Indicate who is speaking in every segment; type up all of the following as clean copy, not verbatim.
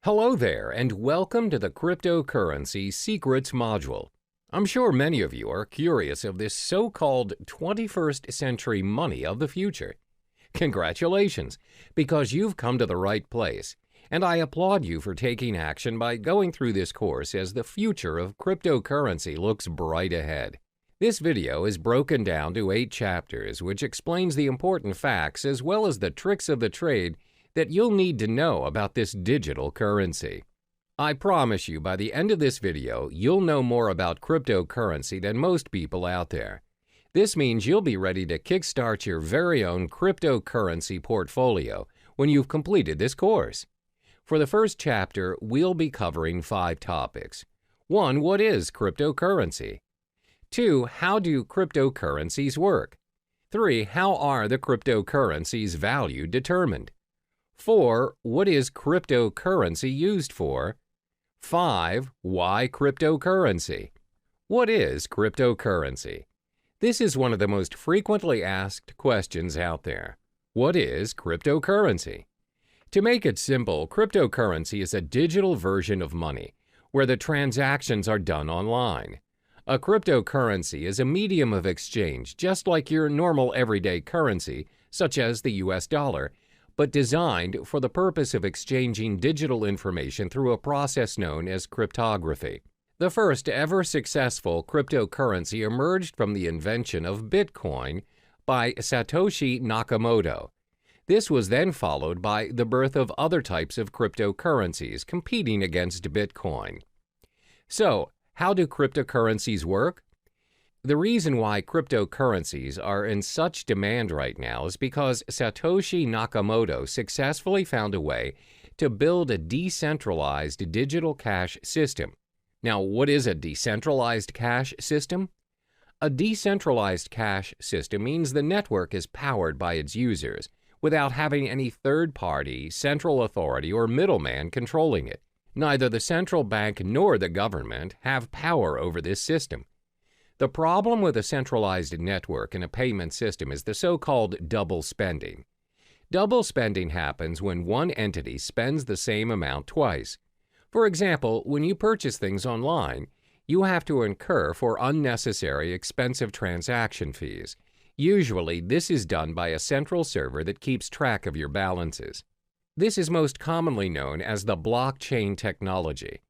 Speaker 1: Hello there, and welcome to the Cryptocurrency Secrets module. I'm sure many of you are curious of this so-called 21st century money of the future. Congratulations, because you've come to the right place, and I applaud you for taking action by going through this course as the future of cryptocurrency looks bright ahead. This video is broken down to 8 chapters, which explains the important facts as well as the tricks of the trade that you'll need to know about this digital currency. I promise you by the end of this video, you'll know more about cryptocurrency than most people out there. This means you'll be ready to kickstart your very own cryptocurrency portfolio when you've completed this course. For the first chapter, we'll be covering 5 topics. 1. What is cryptocurrency? 2. How do cryptocurrencies work? 3. How are the cryptocurrency's value determined? 4. What is cryptocurrency used for? 5. Why cryptocurrency? What is cryptocurrency? This is one of the most frequently asked questions out there. What is cryptocurrency? To make it simple, cryptocurrency is a digital version of money where the transactions are done online. A cryptocurrency is a medium of exchange just like your normal everyday currency, such as the US dollar, but designed for the purpose of exchanging digital information through a process known as cryptography. The first ever successful cryptocurrency emerged from the invention of Bitcoin by Satoshi Nakamoto. This was then followed by the birth of other types of cryptocurrencies competing against Bitcoin. So, how do cryptocurrencies work? The reason why cryptocurrencies are in such demand right now is because Satoshi Nakamoto successfully found a way to build a decentralized digital cash system. Now, what is a decentralized cash system? A decentralized cash system means the network is powered by its users without having any third-party, central authority, or middleman controlling it. Neither the central bank nor the government have power over this system. The problem with a centralized network and a payment system is the so-called double spending. Double spending happens when one entity spends the same amount twice. For example, when you purchase things online, you have to incur for unnecessary expensive transaction fees. Usually, this is done by a central server that keeps track of your balances. This is most commonly known as the blockchain technology.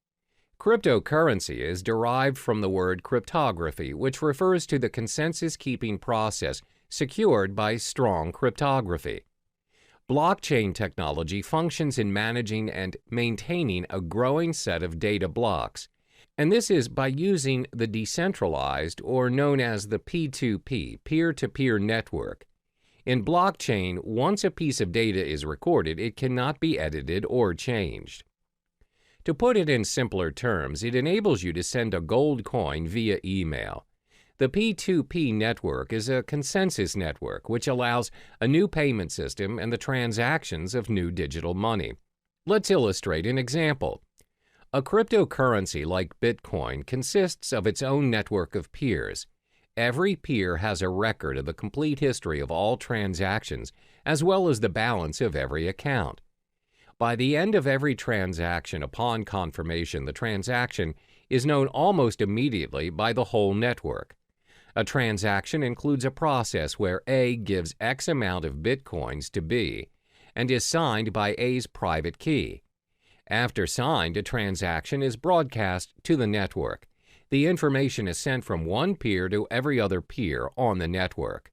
Speaker 1: Cryptocurrency is derived from the word cryptography, which refers to the consensus-keeping process secured by strong cryptography. Blockchain technology functions in managing and maintaining a growing set of data blocks, and this is by using the decentralized, or known as the P2P, peer-to-peer network. In blockchain, once a piece of data is recorded, it cannot be edited or changed. To put it in simpler terms, it enables you to send a gold coin via email. The P2P network is a consensus network which allows a new payment system and the transactions of new digital money. Let's illustrate an example. A cryptocurrency like Bitcoin consists of its own network of peers. Every peer has a record of the complete history of all transactions as well as the balance of every account. By the end of every transaction upon confirmation, the transaction is known almost immediately by the whole network. A transaction includes a process where A gives X amount of Bitcoins to B and is signed by A's private key. After signed, a transaction is broadcast to the network. The information is sent from one peer to every other peer on the network.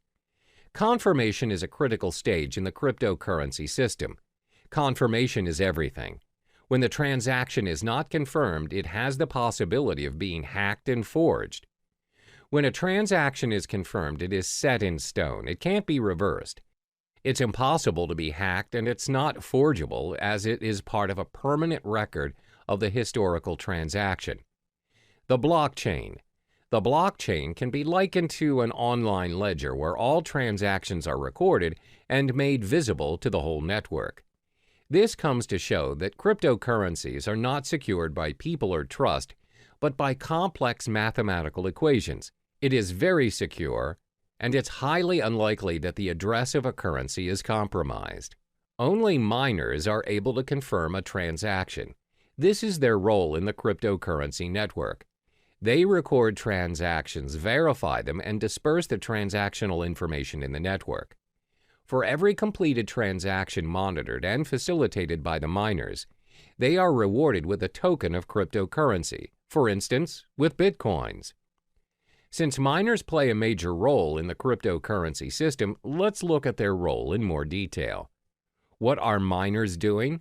Speaker 1: Confirmation is a critical stage in the cryptocurrency system. Confirmation is everything. When the transaction is not confirmed, it has the possibility of being hacked and forged. When a transaction is confirmed, it is set in stone. It can't be reversed. It's impossible to be hacked, and it's not forgeable as it is part of a permanent record of the historical transaction. The blockchain. The blockchain can be likened to an online ledger where all transactions are recorded and made visible to the whole network. This comes to show that cryptocurrencies are not secured by people or trust, but by complex mathematical equations. It is very secure, and it's highly unlikely that the address of a currency is compromised. Only miners are able to confirm a transaction. This is their role in the cryptocurrency network. They record transactions, verify them, and disperse the transactional information in the network. For every completed transaction monitored and facilitated by the miners, they are rewarded with a token of cryptocurrency, for instance, with bitcoins. Since miners play a major role in the cryptocurrency system, let's look at their role in more detail. What are miners doing?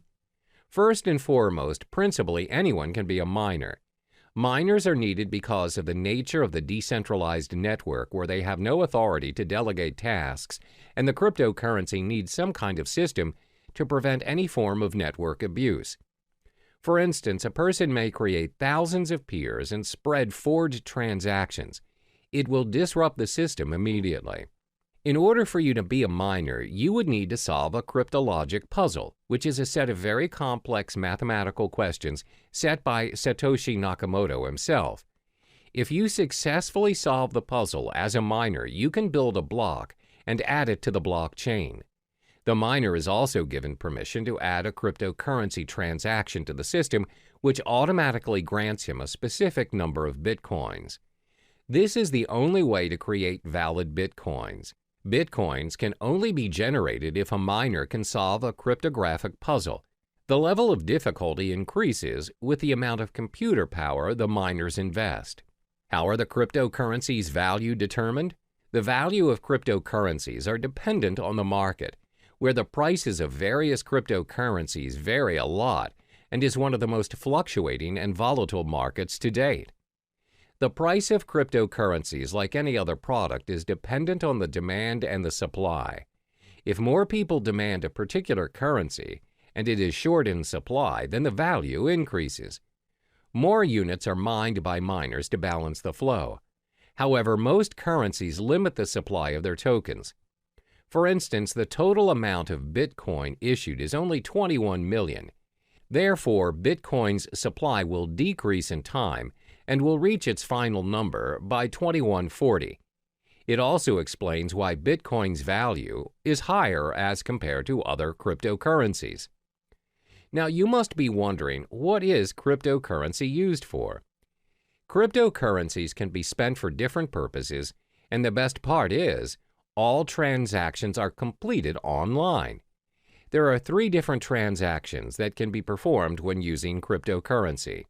Speaker 1: First and foremost, principally anyone can be a miner. Miners are needed because of the nature of the decentralized network where they have no authority to delegate tasks, and the cryptocurrency needs some kind of system to prevent any form of network abuse. For instance, a person may create thousands of peers and spread forged transactions. It will disrupt the system immediately. In order for you to be a miner, you would need to solve a cryptologic puzzle, which is a set of very complex mathematical questions set by Satoshi Nakamoto himself. If you successfully solve the puzzle as a miner, you can build a block and add it to the blockchain. The miner is also given permission to add a cryptocurrency transaction to the system, which automatically grants him a specific number of bitcoins. This is the only way to create valid bitcoins. Bitcoins can only be generated if a miner can solve a cryptographic puzzle. The level of difficulty increases with the amount of computer power the miners invest. How are the cryptocurrencies' value determined? The value of cryptocurrencies are dependent on the market, where the prices of various cryptocurrencies vary a lot and is one of the most fluctuating and volatile markets to date. The price of cryptocurrencies, like any other product, is dependent on the demand and the supply. If more people demand a particular currency and it is short in supply, then the value increases. More units are mined by miners to balance the flow. However, most currencies limit the supply of their tokens. For instance, the total amount of Bitcoin issued is only 21 million. Therefore, Bitcoin's supply will decrease in time and will reach its final number by 2140. It also explains why Bitcoin's value is higher as compared to other cryptocurrencies. Now, you must be wondering, what is cryptocurrency used for? Cryptocurrencies can be spent for different purposes, and the best part is, all transactions are completed online. There are 3 different transactions that can be performed when using cryptocurrency.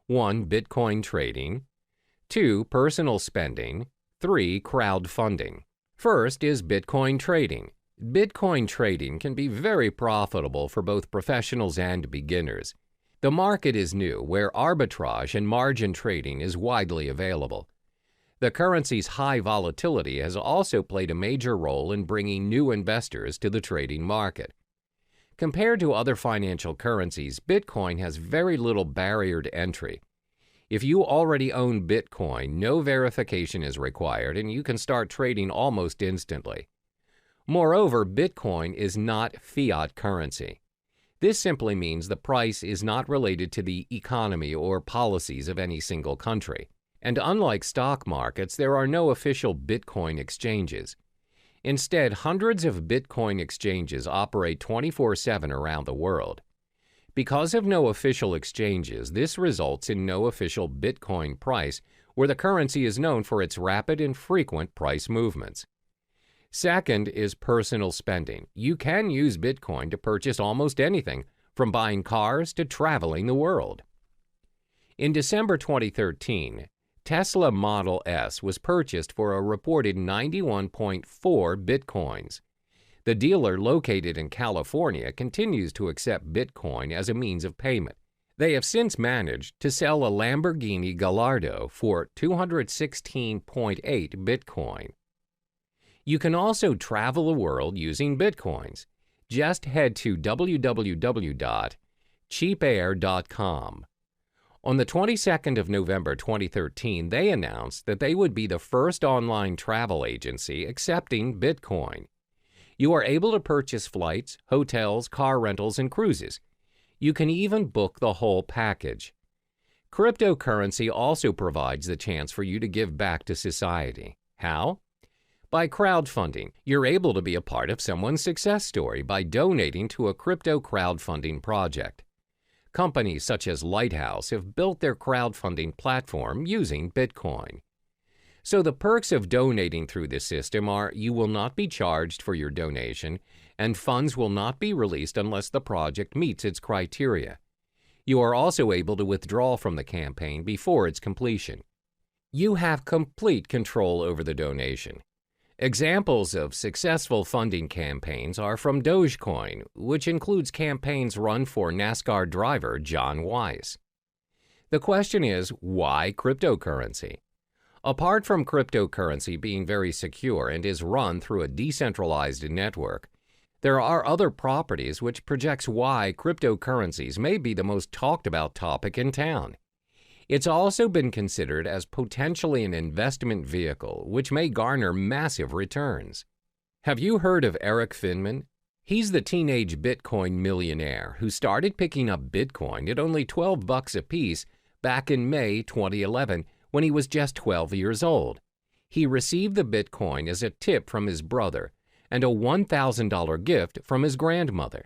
Speaker 1: 1. Bitcoin trading. 2. Personal spending. 3. Crowdfunding. First is Bitcoin trading. Bitcoin trading can be very profitable for both professionals and beginners. The market is new, where arbitrage and margin trading is widely available. The currency's high volatility has also played a major role in bringing new investors to the trading market. Compared to other financial currencies, Bitcoin has very little barrier to entry. If you already own Bitcoin, no verification is required and you can start trading almost instantly. Moreover, Bitcoin is not fiat currency. This simply means the price is not related to the economy or policies of any single country. And unlike stock markets, there are no official Bitcoin exchanges. Instead, hundreds of Bitcoin exchanges operate 24/7 around the world. Because of no official exchanges, this results in no official Bitcoin price, where the currency is known for its rapid and frequent price movements. Second is personal spending. You can use Bitcoin to purchase almost anything, from buying cars to traveling the world. In December 2013, Tesla Model S was purchased for a reported 91.4 bitcoins. The dealer, located in California, continues to accept Bitcoin as a means of payment. They have since managed to sell a Lamborghini Gallardo for 216.8 Bitcoin. You can also travel the world using Bitcoins. Just head to www.cheapair.com. On the 22nd of November 2013, they announced that they would be the first online travel agency accepting Bitcoin. You are able to purchase flights, hotels, car rentals, and cruises. You can even book the whole package. Cryptocurrency also provides the chance for you to give back to society. How? By crowdfunding. You're able to be a part of someone's success story by donating to a crypto crowdfunding project. Companies such as Lighthouse have built their crowdfunding platform using Bitcoin. So the perks of donating through this system are you will not be charged for your donation, and funds will not be released unless the project meets its criteria. You are also able to withdraw from the campaign before its completion. You have complete control over the donation. Examples of successful funding campaigns are from Dogecoin, which includes campaigns run for NASCAR driver John Weiss. The question is, why cryptocurrency? Apart from cryptocurrency being very secure and is run through a decentralized network, there are other properties which projects why cryptocurrencies may be the most talked about topic in town. It's also been considered as potentially an investment vehicle which may garner massive returns. Have you heard of Eric Finman? He's the teenage Bitcoin millionaire who started picking up Bitcoin at only $12 a piece back in May 2011 when he was just 12 years old. He received the Bitcoin as a tip from his brother and a $1,000 gift from his grandmother.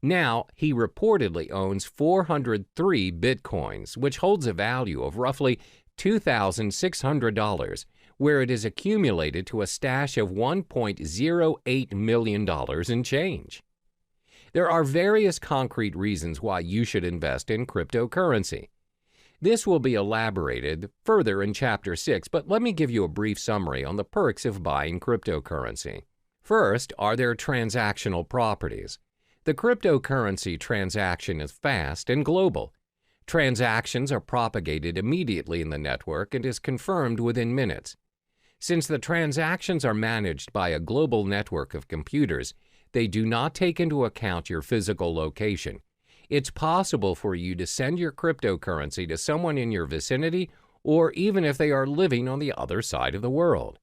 Speaker 1: Now, he reportedly owns 403 Bitcoins, which holds a value of roughly $2,600, where it is accumulated to a stash of $1.08 million in change. There are various concrete reasons why you should invest in cryptocurrency. This will be elaborated further in Chapter 6, but let me give you a brief summary on the perks of buying cryptocurrency. First are their transactional properties. The cryptocurrency transaction is fast and global. Transactions are propagated immediately in the network and is confirmed within minutes. Since the transactions are managed by a global network of computers, they do not take into account your physical location. It's possible for you to send your cryptocurrency to someone in your vicinity or even if they are living on the other side of the world.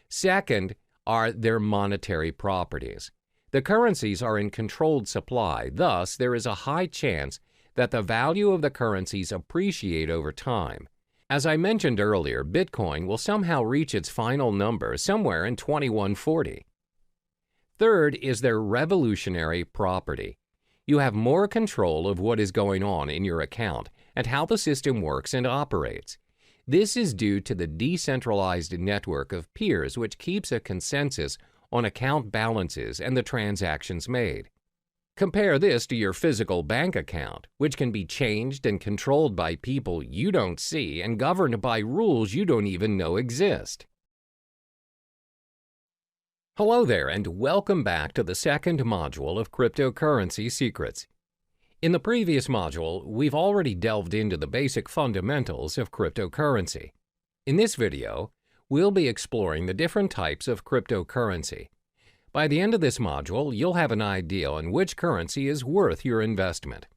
Speaker 1: Second are their monetary properties. The currencies are in controlled supply, thus there is a high chance that the value of the currencies appreciate over time. As I mentioned earlier, Bitcoin will somehow reach its final number somewhere in 2140. Third is their revolutionary property. You have more control of what is going on in your account and how the system works and operates. This is due to the decentralized network of peers which keeps a consensus on account balances and the transactions made. Compare this to your physical bank account, which can be changed and controlled by people you don't see and governed by rules you don't even know exist. Hello there, and welcome back to the second module of Cryptocurrency Secrets. In the previous module, we've already delved into the basic fundamentals of cryptocurrency. In this video, we'll be exploring the different types of cryptocurrency. By the end of this module, you'll have an idea on which currency is worth your investment.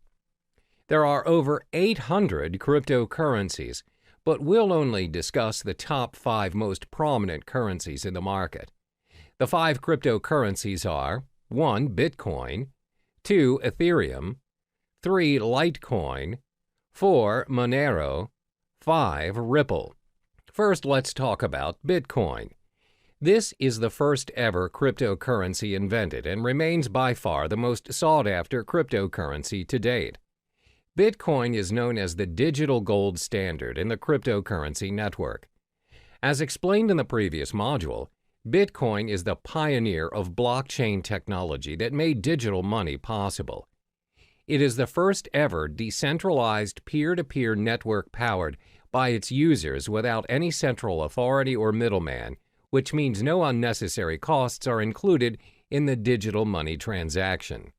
Speaker 1: There are over 800 cryptocurrencies, but we'll only discuss the top 5 most prominent currencies in the market. The 5 cryptocurrencies are 1. Bitcoin, 2. Ethereum, 3. Litecoin, 4. Monero, 5. Ripple. First, let's talk about Bitcoin. This is the first ever cryptocurrency invented and remains by far the most sought-after cryptocurrency to date. Bitcoin is known as the digital gold standard in the cryptocurrency network. As explained in the previous module, Bitcoin is the pioneer of blockchain technology that made digital money possible. It is the first ever decentralized peer-to-peer network powered by its users without any central authority or middleman, which means no unnecessary costs are included in the digital money transaction.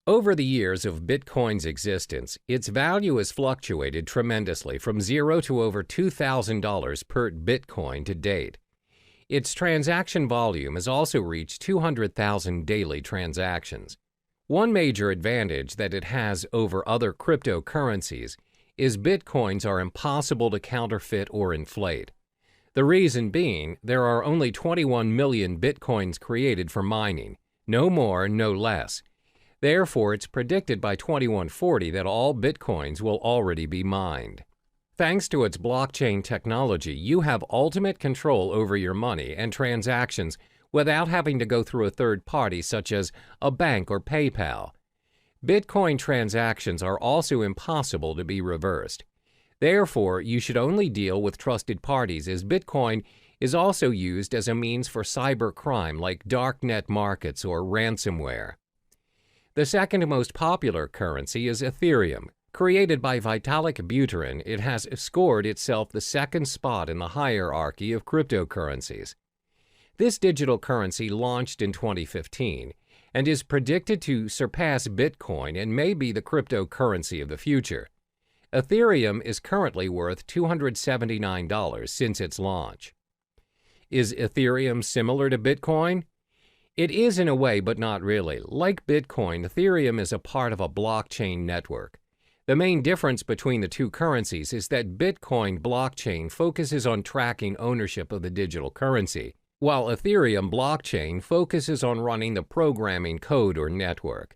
Speaker 1: Over the years of Bitcoin's existence, its value has fluctuated tremendously from $0 to over $2,000 per Bitcoin to date. Its transaction volume has also reached 200,000 daily transactions. One major advantage that it has over other cryptocurrencies is Bitcoins are impossible to counterfeit or inflate. The reason being, there are only 21 million Bitcoins created for mining, no more, no less. Therefore, it's predicted by 2140 that all Bitcoins will already be mined. Thanks to its blockchain technology, you have ultimate control over your money and transactions without having to go through a third party such as a bank or PayPal. Bitcoin transactions are also impossible to be reversed. Therefore, you should only deal with trusted parties, as Bitcoin is also used as a means for cybercrime like darknet markets or ransomware. The second most popular currency is Ethereum. Created by Vitalik Buterin, it has scored itself the second spot in the hierarchy of cryptocurrencies. This digital currency launched in 2015 and is predicted to surpass Bitcoin and may be the cryptocurrency of the future. Ethereum is currently worth $279 since its launch. Is Ethereum similar to Bitcoin? It is in a way, but not really. Like Bitcoin, Ethereum is a part of a blockchain network. The main difference between the two currencies is that Bitcoin blockchain focuses on tracking ownership of the digital currency, while Ethereum blockchain focuses on running the programming code or network.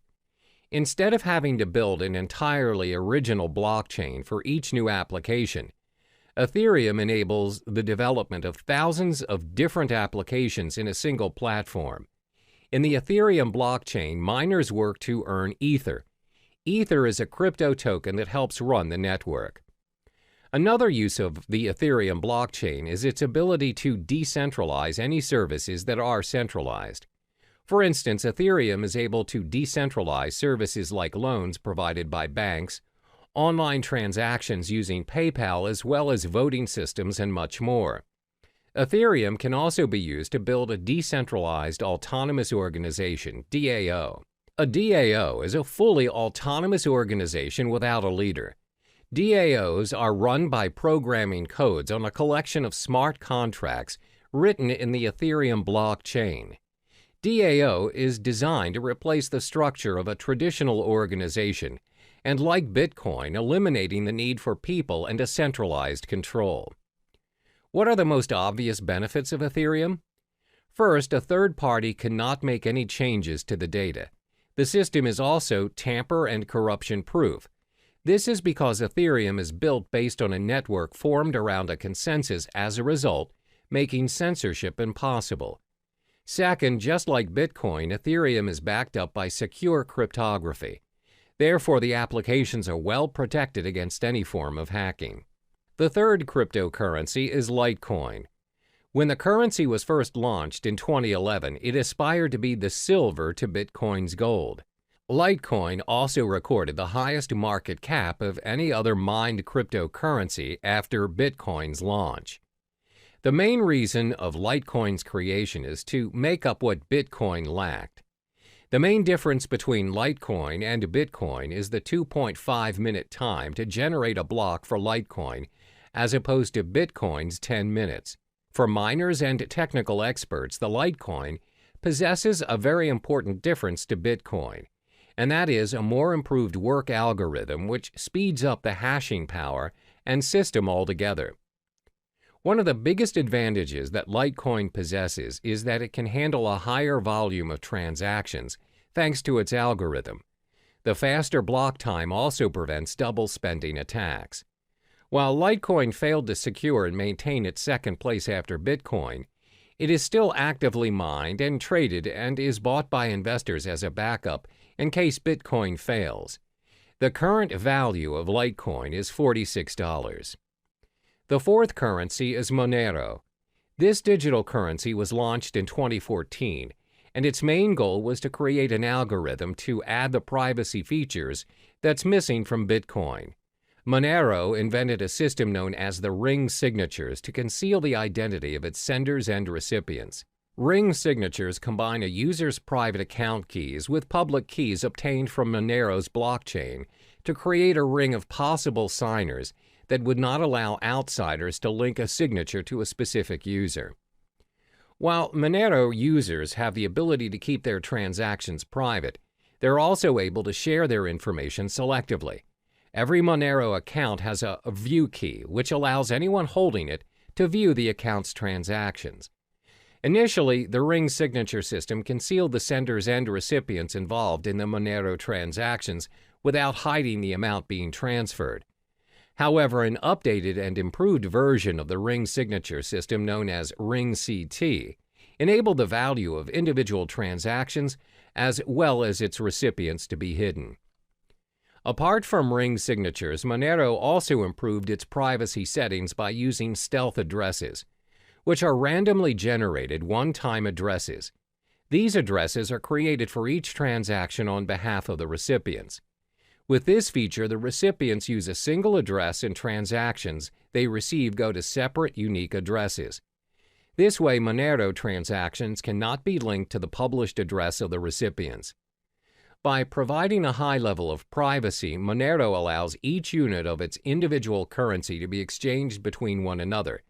Speaker 1: Instead of having to build an entirely original blockchain for each new application, Ethereum enables the development of thousands of different applications in a single platform. In the Ethereum blockchain, miners work to earn Ether. Ether is a crypto token that helps run the network. Another use of the Ethereum blockchain is its ability to decentralize any services that are centralized. For instance, Ethereum is able to decentralize services like loans provided by banks, online transactions using PayPal, as well as voting systems and much more. Ethereum can also be used to build a decentralized autonomous organization, DAO. A DAO is a fully autonomous organization without a leader. DAOs are run by programming codes on a collection of smart contracts written in the Ethereum blockchain. DAO is designed to replace the structure of a traditional organization and, like Bitcoin, eliminating the need for people and a centralized control. What are the most obvious benefits of Ethereum? First, a third party cannot make any changes to the data. The system is also tamper and corruption proof. This is because Ethereum is built based on a network formed around a consensus, as a result, making censorship impossible. Second, just like Bitcoin, Ethereum is backed up by secure cryptography. Therefore, the applications are well protected against any form of hacking. The third cryptocurrency is Litecoin. When the currency was first launched in 2011, it aspired to be the silver to Bitcoin's gold. Litecoin also recorded the highest market cap of any other mined cryptocurrency after Bitcoin's launch. The main reason of Litecoin's creation is to make up what Bitcoin lacked. The main difference between Litecoin and Bitcoin is the 2.5-minute time to generate a block for Litecoin, as opposed to Bitcoin's 10 minutes. For miners and technical experts, the Litecoin possesses a very important difference to Bitcoin, and that is a more improved work algorithm which speeds up the hashing power and system altogether. One of the biggest advantages that Litecoin possesses is that it can handle a higher volume of transactions thanks to its algorithm. The faster block time also prevents double spending attacks. While Litecoin failed to secure and maintain its second place after Bitcoin, it is still actively mined and traded and is bought by investors as a backup in case Bitcoin fails. The current value of Litecoin is $46. The fourth currency is Monero. This digital currency was launched in 2014, and its main goal was to create an algorithm to add the privacy features that's missing from Bitcoin. Monero invented a system known as the ring signatures to conceal the identity of its senders and recipients. Ring signatures combine a user's private account keys with public keys obtained from Monero's blockchain to create a ring of possible signers that would not allow outsiders to link a signature to a specific user. While Monero users have the ability to keep their transactions private, they're also able to share their information selectively. Every Monero account has a view key, which allows anyone holding it to view the account's transactions. Initially, the ring signature system concealed the senders and recipients involved in the Monero transactions without hiding the amount being transferred. However, an updated and improved version of the ring signature system, known as Ring CT, enabled the value of individual transactions as well as its recipients to be hidden. Apart from ring signatures, Monero also improved its privacy settings by using stealth addresses, which are randomly generated one-time addresses. These addresses are created for each transaction on behalf of the recipients. With this feature, the recipients use a single address and transactions they receive go to separate, unique addresses. This way, Monero transactions cannot be linked to the published address of the recipients. By providing a high level of privacy, Monero allows each unit of its individual currency to be exchanged between one another,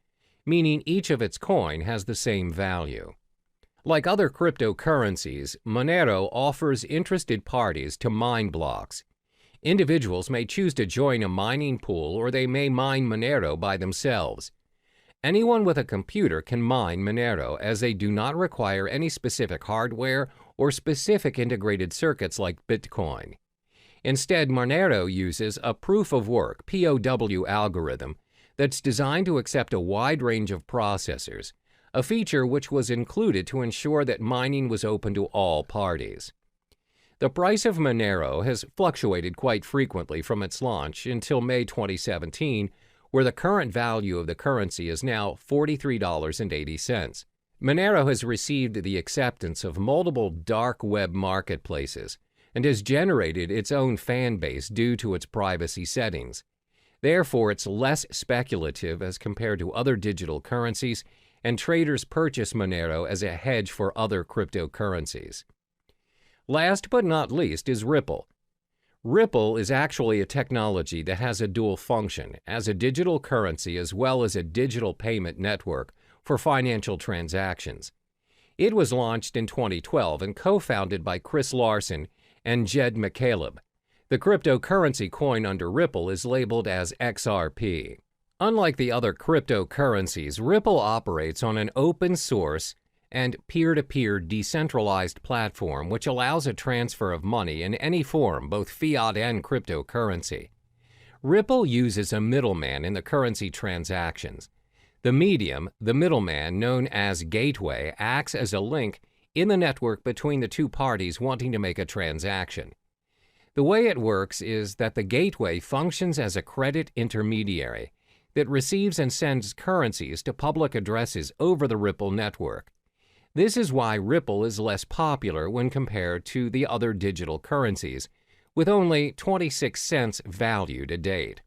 Speaker 1: meaning each of its coin has the same value. Like other cryptocurrencies, Monero offers interested parties to mine blocks. Individuals may choose to join a mining pool, or they may mine Monero by themselves. Anyone with a computer can mine Monero, as they do not require any specific hardware or specific integrated circuits like Bitcoin. Instead, Monero uses a proof-of-work (POW) algorithm that's designed to accept a wide range of processors, a feature which was included to ensure that mining was open to all parties. The price of Monero has fluctuated quite frequently from its launch until May 2017, where the current value of the currency is now $43.80. Monero has received the acceptance of multiple dark web marketplaces and has generated its own fan base due to its privacy settings. Therefore, it's less speculative as compared to other digital currencies, and traders purchase Monero as a hedge for other cryptocurrencies. Last but not least is Ripple. Ripple is actually a technology that has a dual function as a digital currency as well as a digital payment network for financial transactions. It was launched in 2012 and co-founded by Chris Larsen and Jed McCaleb. The cryptocurrency coin under Ripple is labeled as XRP. Unlike the other cryptocurrencies, Ripple operates on an open source and peer-to-peer decentralized platform which allows a transfer of money in any form, both fiat and cryptocurrency. Ripple uses a middleman in the currency transactions. The medium, the middleman known as gateway, acts as a link in the network between the two parties wanting to make a transaction. The way it works is that the gateway functions as a credit intermediary that receives and sends currencies to public addresses over the Ripple network. This is why Ripple is less popular when compared to the other digital currencies, with only 26 cents value to date.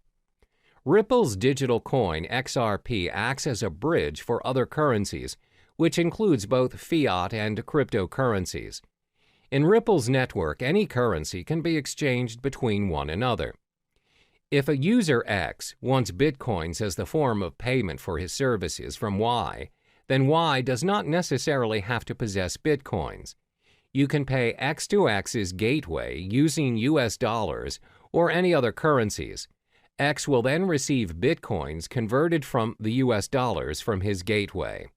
Speaker 1: Ripple's digital coin XRP acts as a bridge for other currencies, which includes both fiat and cryptocurrencies. In Ripple's network, any currency can be exchanged between one another. If a user X wants Bitcoins as the form of payment for his services from Y, then Y does not necessarily have to possess Bitcoins. You can pay X to X's gateway using US dollars or any other currencies. X will then receive Bitcoins converted from the US dollars from his gateway.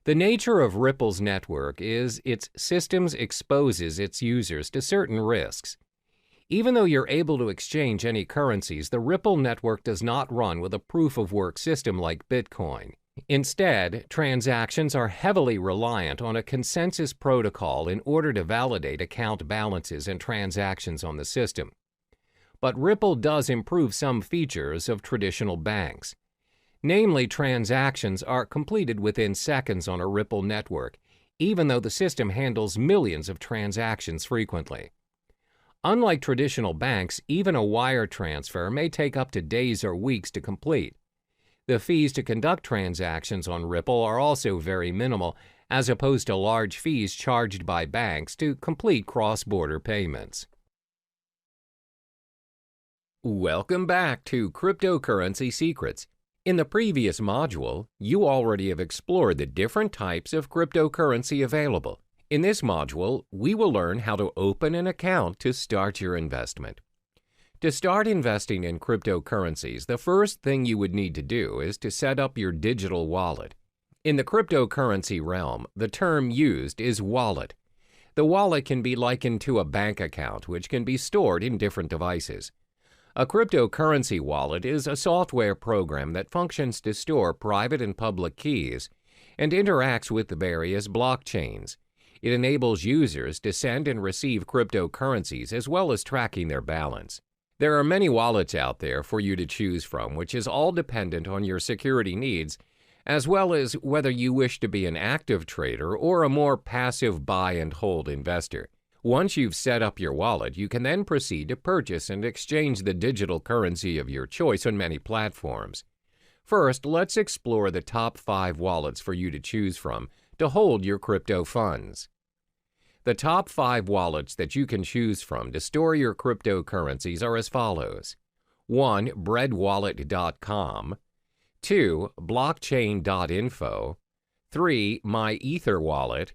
Speaker 1: The nature of Ripple's network is its systems exposes its users to certain risks. Even though you're able to exchange any currencies, the Ripple network does not run with a proof-of-work system like Bitcoin. Instead, transactions are heavily reliant on a consensus protocol in order to validate account balances and transactions on the system. But Ripple does improve some features of traditional banks. Namely, transactions are completed within seconds on a Ripple network, even though the system handles millions of transactions frequently. Unlike traditional banks, even a wire transfer may take up to days or weeks to complete. The fees to conduct transactions on Ripple are also very minimal, as opposed to large fees charged by banks to complete cross-border payments. Welcome back to Cryptocurrency Secrets. In the previous module, you already have explored the different types of cryptocurrency available. In this module, we will learn how to open an account to start your investment. To start investing in cryptocurrencies, the first thing you would need to do is to set up your digital wallet. In the cryptocurrency realm, the term used is wallet. The wallet can be likened to a bank account, which can be stored in different devices. A cryptocurrency wallet is a software program that functions to store private and public keys and interacts with the various blockchains. It enables users to send and receive cryptocurrencies as well as tracking their balance. There are many wallets out there for you to choose from, which is all dependent on your security needs, as well as whether you wish to be an active trader or a more passive buy and hold investor. Once you've set up your wallet, you can then proceed to purchase and exchange the digital currency of your choice on many platforms. First, let's explore the top 5 wallets for you to choose from to hold your crypto funds. The top 5 wallets that you can choose from to store your cryptocurrencies are as follows. 1. breadwallet.com. 2. blockchain.info. 3. MyEtherWallet.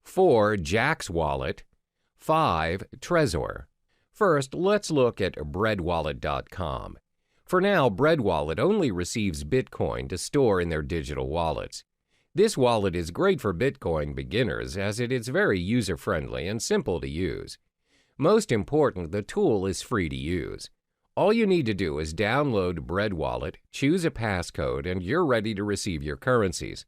Speaker 1: 4. Jaxx Wallet. 5. Trezor. First, let's look at breadwallet.com. For now, BreadWallet only receives Bitcoin to store in their digital wallets. This wallet is great for Bitcoin beginners as it is very user-friendly and simple to use. Most important, the tool is free to use. All you need to do is download BreadWallet, choose a passcode, and you're ready to receive your currencies.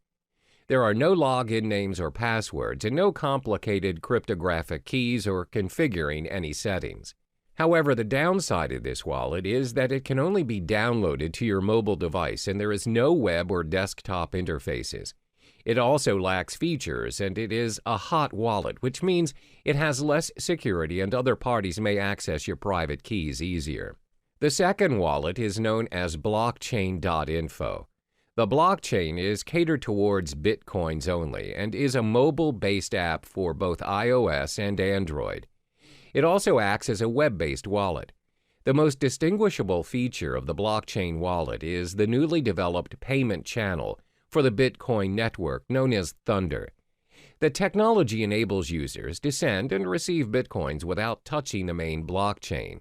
Speaker 1: There are no login names or passwords and no complicated cryptographic keys or configuring any settings. However, the downside of this wallet is that it can only be downloaded to your mobile device and there is no web or desktop interfaces. It also lacks features and it is a hot wallet, which means it has less security and other parties may access your private keys easier. The second wallet is known as blockchain.info. The blockchain is catered towards Bitcoins only and is a mobile-based app for both iOS and Android. It also acts as a web-based wallet. The most distinguishable feature of the blockchain wallet is the newly developed payment channel for the Bitcoin network known as Thunder. The technology enables users to send and receive Bitcoins without touching the main blockchain.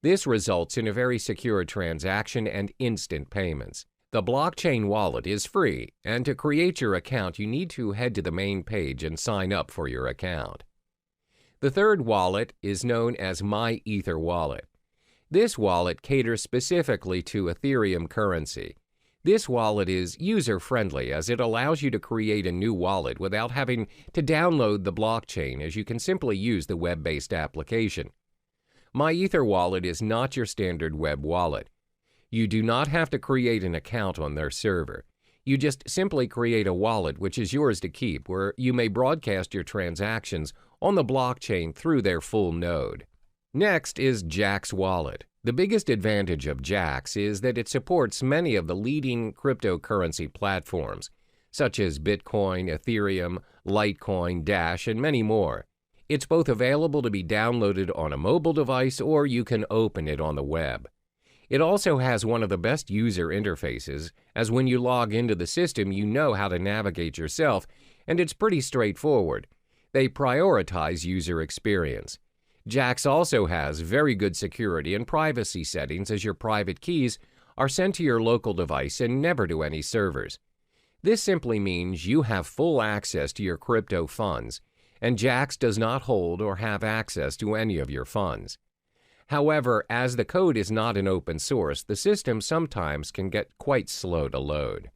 Speaker 1: This results in a very secure transaction and instant payments. The blockchain wallet is free, and to create your account, you need to head to the main page and sign up for your account. The third wallet is known as MyEtherWallet. This wallet caters specifically to Ethereum currency. This wallet is user-friendly as it allows you to create a new wallet without having to download the blockchain, as you can simply use the web-based application. MyEtherWallet is not your standard web wallet. You do not have to create an account on their server. You just simply create a wallet which is yours to keep, where you may broadcast your transactions on the blockchain through their full node. Next is Jaxx Wallet. The biggest advantage of Jaxx is that it supports many of the leading cryptocurrency platforms, such as Bitcoin, Ethereum, Litecoin, Dash, and many more. It's both available to be downloaded on a mobile device or you can open it on the web. It also has one of the best user interfaces, as when you log into the system, you know how to navigate yourself, and it's pretty straightforward. They prioritize user experience. Jaxx also has very good security and privacy settings, as your private keys are sent to your local device and never to any servers. This simply means you have full access to your crypto funds, and Jaxx does not hold or have access to any of your funds. However, as the code is not an open source, the system sometimes can get quite slow to load.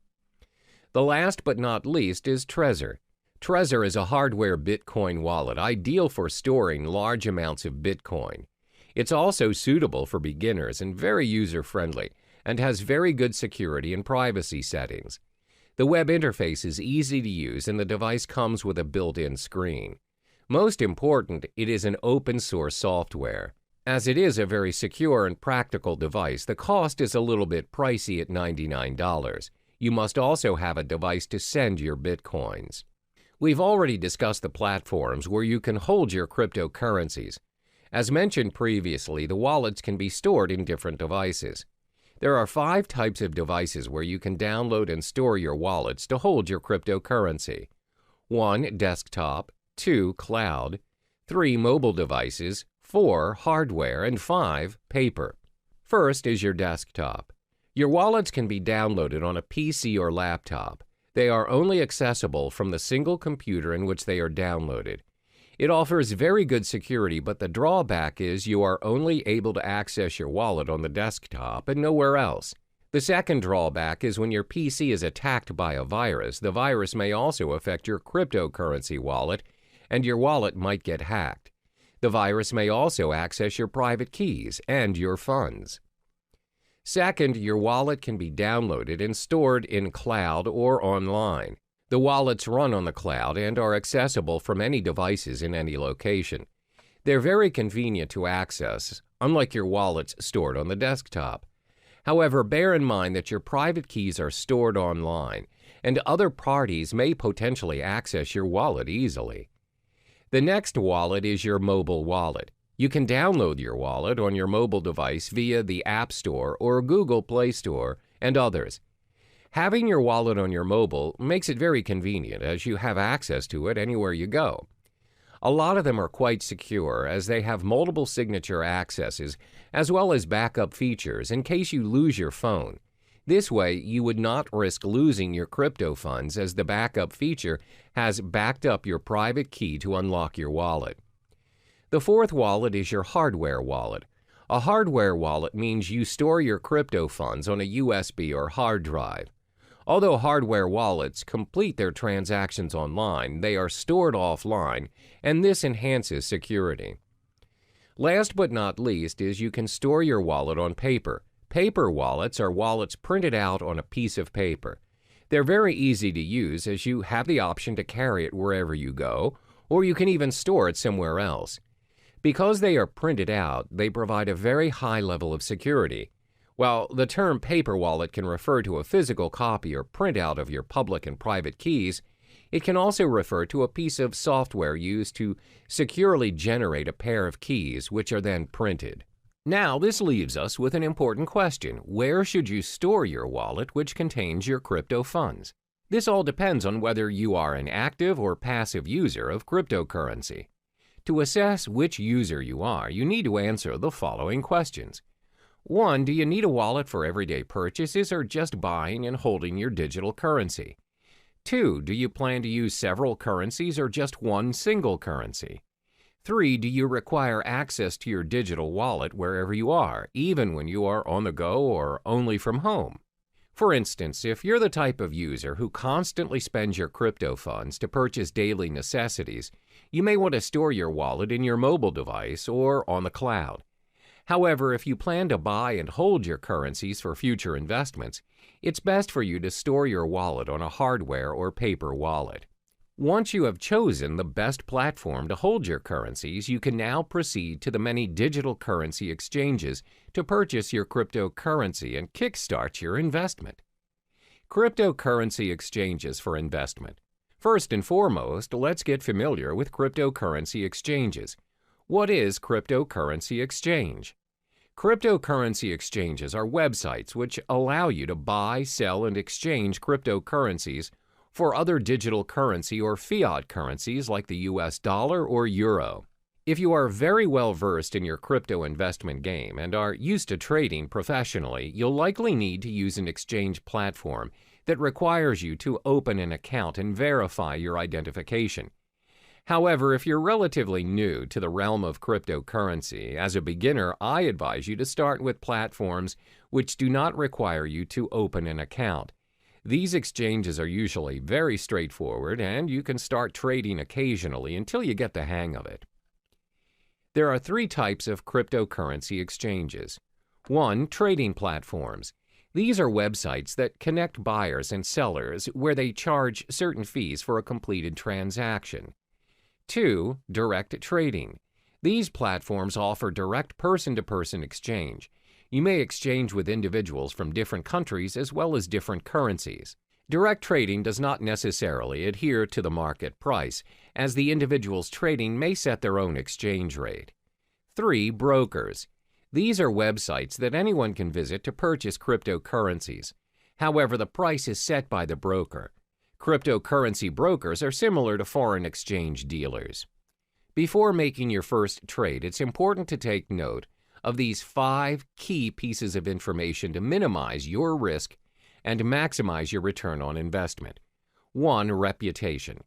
Speaker 1: The last but not least is Trezor. Trezor is a hardware Bitcoin wallet ideal for storing large amounts of Bitcoin. It's also suitable for beginners and very user-friendly, and has very good security and privacy settings. The web interface is easy to use and the device comes with a built-in screen. Most important, it is an open-source software. As it is a very secure and practical device, the cost is a little bit pricey at $99. You must also have a device to send your Bitcoins. We've already discussed the platforms where you can hold your cryptocurrencies. As mentioned previously, the wallets can be stored in different devices. There are 5 types of devices where you can download and store your wallets to hold your cryptocurrency. 1. Desktop. 2. Cloud. 3. Mobile devices. 4. Hardware. And 5. Paper. First is your desktop. Your wallets can be downloaded on a PC or laptop. They are only accessible from the single computer in which they are downloaded. It offers very good security, but the drawback is you are only able to access your wallet on the desktop and nowhere else. The second drawback is when your PC is attacked by a virus, the virus may also affect your cryptocurrency wallet, and your wallet might get hacked. The virus may also access your private keys and your funds. Second, your wallet can be downloaded and stored in cloud or online. The wallets run on the cloud and are accessible from any devices in any location. They're very convenient to access, unlike your wallets stored on the desktop. However, bear in mind that your private keys are stored online, and other parties may potentially access your wallet easily. The next wallet is your mobile wallet. You can download your wallet on your mobile device via the App Store or Google Play Store and others. Having your wallet on your mobile makes it very convenient as you have access to it anywhere you go. A lot of them are quite secure as they have multiple signature accesses as well as backup features in case you lose your phone. This way, you would not risk losing your crypto funds as the backup feature has backed up your private key to unlock your wallet. The fourth wallet is your hardware wallet. A hardware wallet means you store your crypto funds on a USB or hard drive. Although hardware wallets complete their transactions online, they are stored offline, and this enhances security. Last but not least is you can store your wallet on paper. Paper wallets are wallets printed out on a piece of paper. They're very easy to use as you have the option to carry it wherever you go, or you can even store it somewhere else. Because they are printed out, they provide a very high level of security. While the term paper wallet can refer to a physical copy or printout of your public and private keys, it can also refer to a piece of software used to securely generate a pair of keys, which are then printed. Now, this leaves us with an important question. Where should you store your wallet which contains your crypto funds? This all depends on whether you are an active or passive user of cryptocurrency. To assess which user you are, you need to answer the following questions. 1. Do you need a wallet for everyday purchases or just buying and holding your digital currency? 2. Do you plan to use several currencies or just one single currency? 3. Do you require access to your digital wallet wherever you are, even when you are on the go or only from home? For instance, if you're the type of user who constantly spends your crypto funds to purchase daily necessities, you may want to store your wallet in your mobile device or on the cloud. However, if you plan to buy and hold your currencies for future investments, it's best for you to store your wallet on a hardware or paper wallet. Once you have chosen the best platform to hold your currencies, you can now proceed to the many digital currency exchanges to purchase your cryptocurrency and kickstart your investment. Cryptocurrency exchanges for investment. First and foremost, let's get familiar with cryptocurrency exchanges. What is cryptocurrency exchange? Cryptocurrency exchanges are websites which allow you to buy, sell, and exchange cryptocurrencies for other digital currency or fiat currencies like the US dollar or euro. If you are very well versed in your crypto investment game and are used to trading professionally, you'll likely need to use an exchange platform that requires you to open an account and verify your identification. However, if you're relatively new to the realm of cryptocurrency, as a beginner, I advise you to start with platforms which do not require you to open an account. These exchanges are usually very straightforward, and you can start trading occasionally until you get the hang of it. There are 3 types of cryptocurrency exchanges. 1. Trading platforms. These are websites that connect buyers and sellers where they charge certain fees for a completed transaction. 2. Direct trading. These platforms offer direct person-to-person exchange. You may exchange with individuals from different countries as well as different currencies. Direct trading does not necessarily adhere to the market price, as the individuals trading may set their own exchange rate. 3. Brokers. These are websites that anyone can visit to purchase cryptocurrencies. However, the price is set by the broker. Cryptocurrency brokers are similar to foreign exchange dealers. Before making your first trade, it's important to take note of these 5 key pieces of information to minimize your risk and maximize your return on investment. 1. Reputation.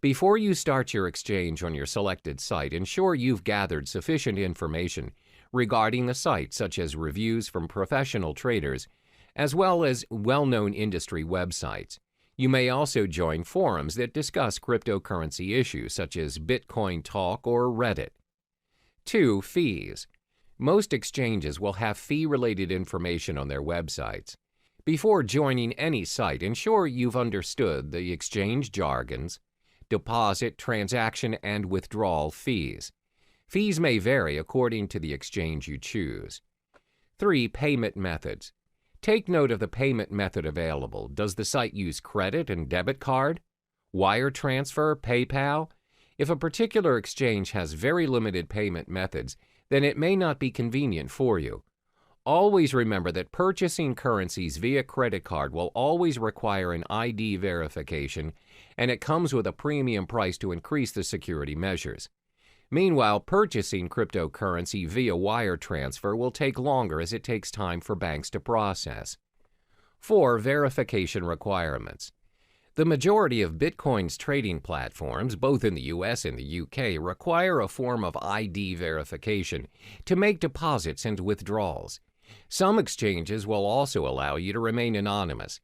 Speaker 1: Before you start your exchange on your selected site, ensure you've gathered sufficient information regarding the site, such as reviews from professional traders, as well as well-known industry websites. You may also join forums that discuss cryptocurrency issues, such as Bitcoin Talk or Reddit. 2. Fees. Most exchanges will have fee-related information on their websites. Before joining any site, ensure you've understood the exchange jargons, deposit, transaction, and withdrawal fees. Fees may vary according to the exchange you choose. 3. Payment methods. Take note of the payment method available. Does the site use credit and debit card, wire transfer, PayPal? If a particular exchange has very limited payment methods, then it may not be convenient for you. Always remember that purchasing currencies via credit card will always require an ID verification, and it comes with a premium price to increase the security measures. Meanwhile, purchasing cryptocurrency via wire transfer will take longer as it takes time for banks to process. 4. Verification requirements. The majority of Bitcoin's trading platforms, both in the US and the UK, require a form of ID verification to make deposits and withdrawals. Some exchanges will also allow you to remain anonymous.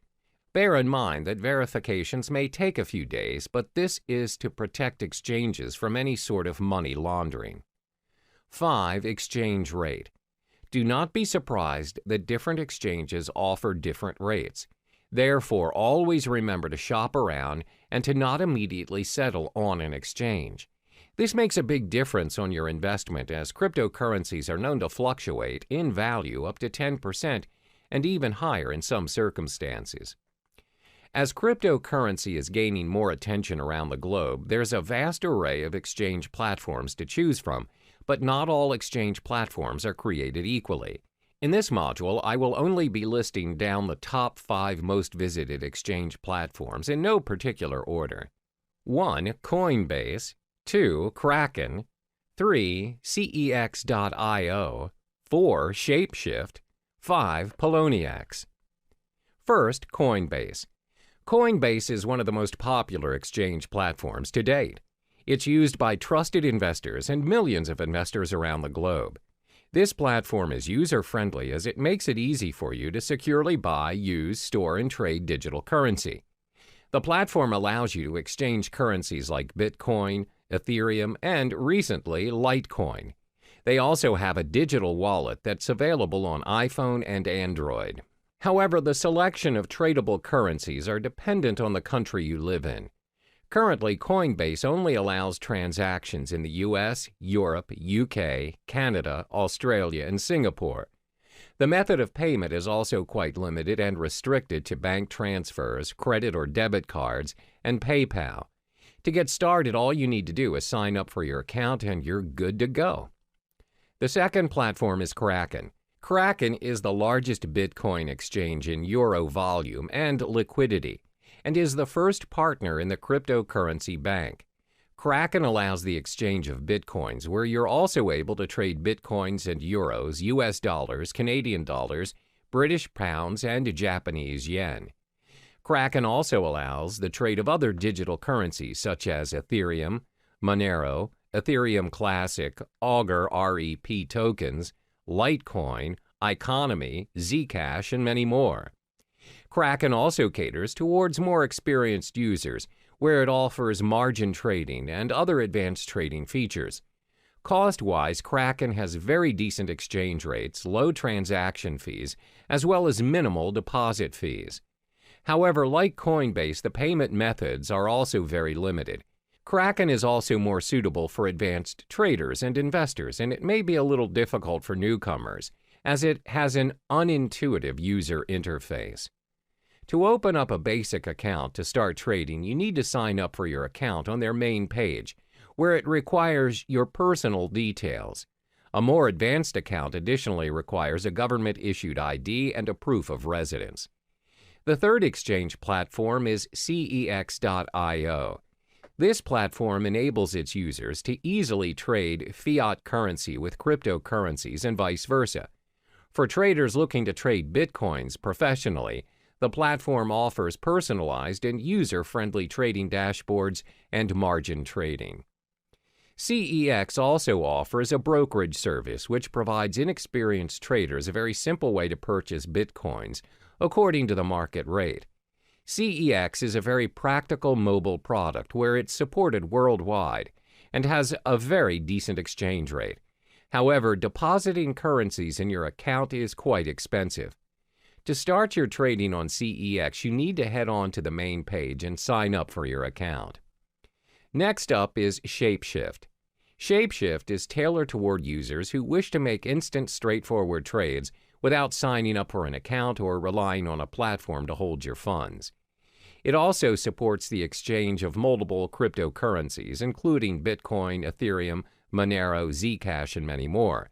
Speaker 1: Bear in mind that verifications may take a few days, but this is to protect exchanges from any sort of money laundering. 5. Exchange rate. Do not be surprised that different exchanges offer different rates. Therefore, always remember to shop around and to not immediately settle on an exchange. This makes a big difference on your investment, as cryptocurrencies are known to fluctuate in value up to 10% and even higher in some circumstances. As cryptocurrency is gaining more attention around the globe, there's a vast array of exchange platforms to choose from, but not all exchange platforms are created equally. In this module, I will only be listing down the top 5 most visited exchange platforms in no particular order. 1. Coinbase. 2. Kraken. 3. CEX.io. 4. Shapeshift. 5. Poloniex. First, Coinbase. Coinbase is one of the most popular exchange platforms to date. It's used by trusted investors and millions of investors around the globe. This platform is user-friendly as it makes it easy for you to securely buy, use, store, and trade digital currency. The platform allows you to exchange currencies like Bitcoin, Ethereum, and recently, Litecoin. They also have a digital wallet that's available on iPhone and Android. However, the selection of tradable currencies are dependent on the country you live in. Currently, Coinbase only allows transactions in the US, Europe, UK, Canada, Australia, and Singapore. The method of payment is also quite limited and restricted to bank transfers, credit or debit cards, and PayPal. To get started, all you need to do is sign up for your account and you're good to go. The second platform is Kraken. Kraken is the largest Bitcoin exchange in euro volume and liquidity, and is the first partner in the cryptocurrency bank. Kraken allows the exchange of Bitcoins, where you're also able to trade Bitcoins and euros, US dollars, Canadian dollars, British pounds, and Japanese yen. Kraken also allows the trade of other digital currencies such as Ethereum, Monero, Ethereum Classic, Augur REP tokens, Litecoin, Economy, Zcash, and many more. Kraken also caters towards more experienced users, where it offers margin trading and other advanced trading features. Cost-wise, Kraken has very decent exchange rates, low transaction fees, as well as minimal deposit fees. However, like Coinbase, the payment methods are also very limited. Kraken is also more suitable for advanced traders and investors, and it may be a little difficult for newcomers, as it has an unintuitive user interface. To open up a basic account to start trading, you need to sign up for your account on their main page, where it requires your personal details. A more advanced account additionally requires a government-issued ID and a proof of residence. The third exchange platform is CEX.io. This platform enables its users to easily trade fiat currency with cryptocurrencies and vice versa. For traders looking to trade Bitcoins professionally, the platform offers personalized and user-friendly trading dashboards and margin trading. CEX also offers a brokerage service which provides inexperienced traders a very simple way to purchase Bitcoins according to the market rate. CEX is a very practical mobile product where it's supported worldwide and has a very decent exchange rate. However, depositing currencies in your account is quite expensive. To start your trading on CEX, you need to head on to the main page and sign up for your account. Next up is Shapeshift. Shapeshift is tailored toward users who wish to make instant, straightforward trades without signing up for an account or relying on a platform to hold your funds. It also supports the exchange of multiple cryptocurrencies, including Bitcoin, Ethereum, Monero, Zcash, and many more.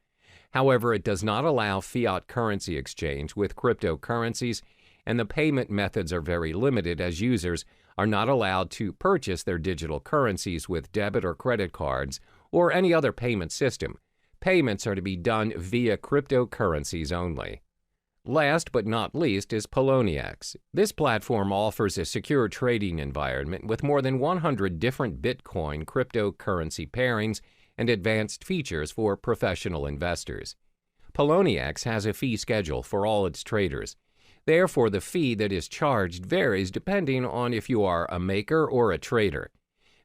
Speaker 1: However, it does not allow fiat currency exchange with cryptocurrencies, and the payment methods are very limited as users are not allowed to purchase their digital currencies with debit or credit cards or any other payment system. Payments are to be done via cryptocurrencies only. Last but not least is Poloniex. This platform offers a secure trading environment with more than 100 different Bitcoin cryptocurrency pairings and advanced features for professional investors. Poloniex has a fee schedule for all its traders. Therefore, the fee that is charged varies depending on if you are a maker or a trader.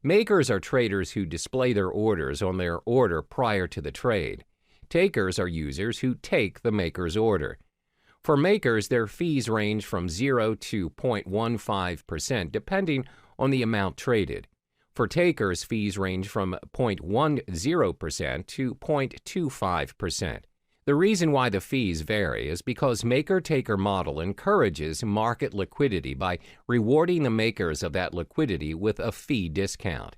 Speaker 1: Makers are traders who display their orders on their order prior to the trade. Takers are users who take the maker's order. For makers, their fees range from 0 to 0.15% depending on the amount traded. For takers, fees range from 0.10% to 0.25%. The reason why the fees vary is because maker-taker model encourages market liquidity by rewarding the makers of that liquidity with a fee discount.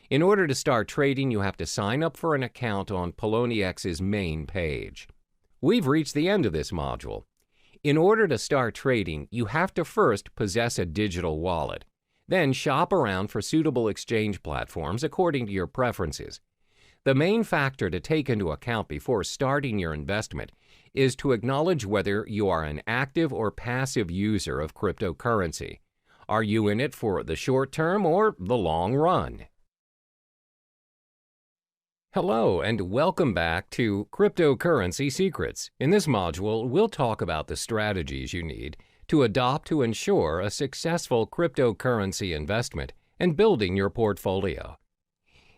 Speaker 1: In order to start trading, you have to sign up for an account on PolonieX's main page. We've reached the end of this module. In order to start trading, you have to first possess a digital wallet. Then shop around for suitable exchange platforms according to your preferences. The main factor to take into account before starting your investment is to acknowledge whether you are an active or passive user of cryptocurrency. Are you in it for the short term or the long run? Hello and welcome back to Cryptocurrency Secrets. In this module, we'll talk about the strategies you need to adopt to ensure a successful cryptocurrency investment and building your portfolio.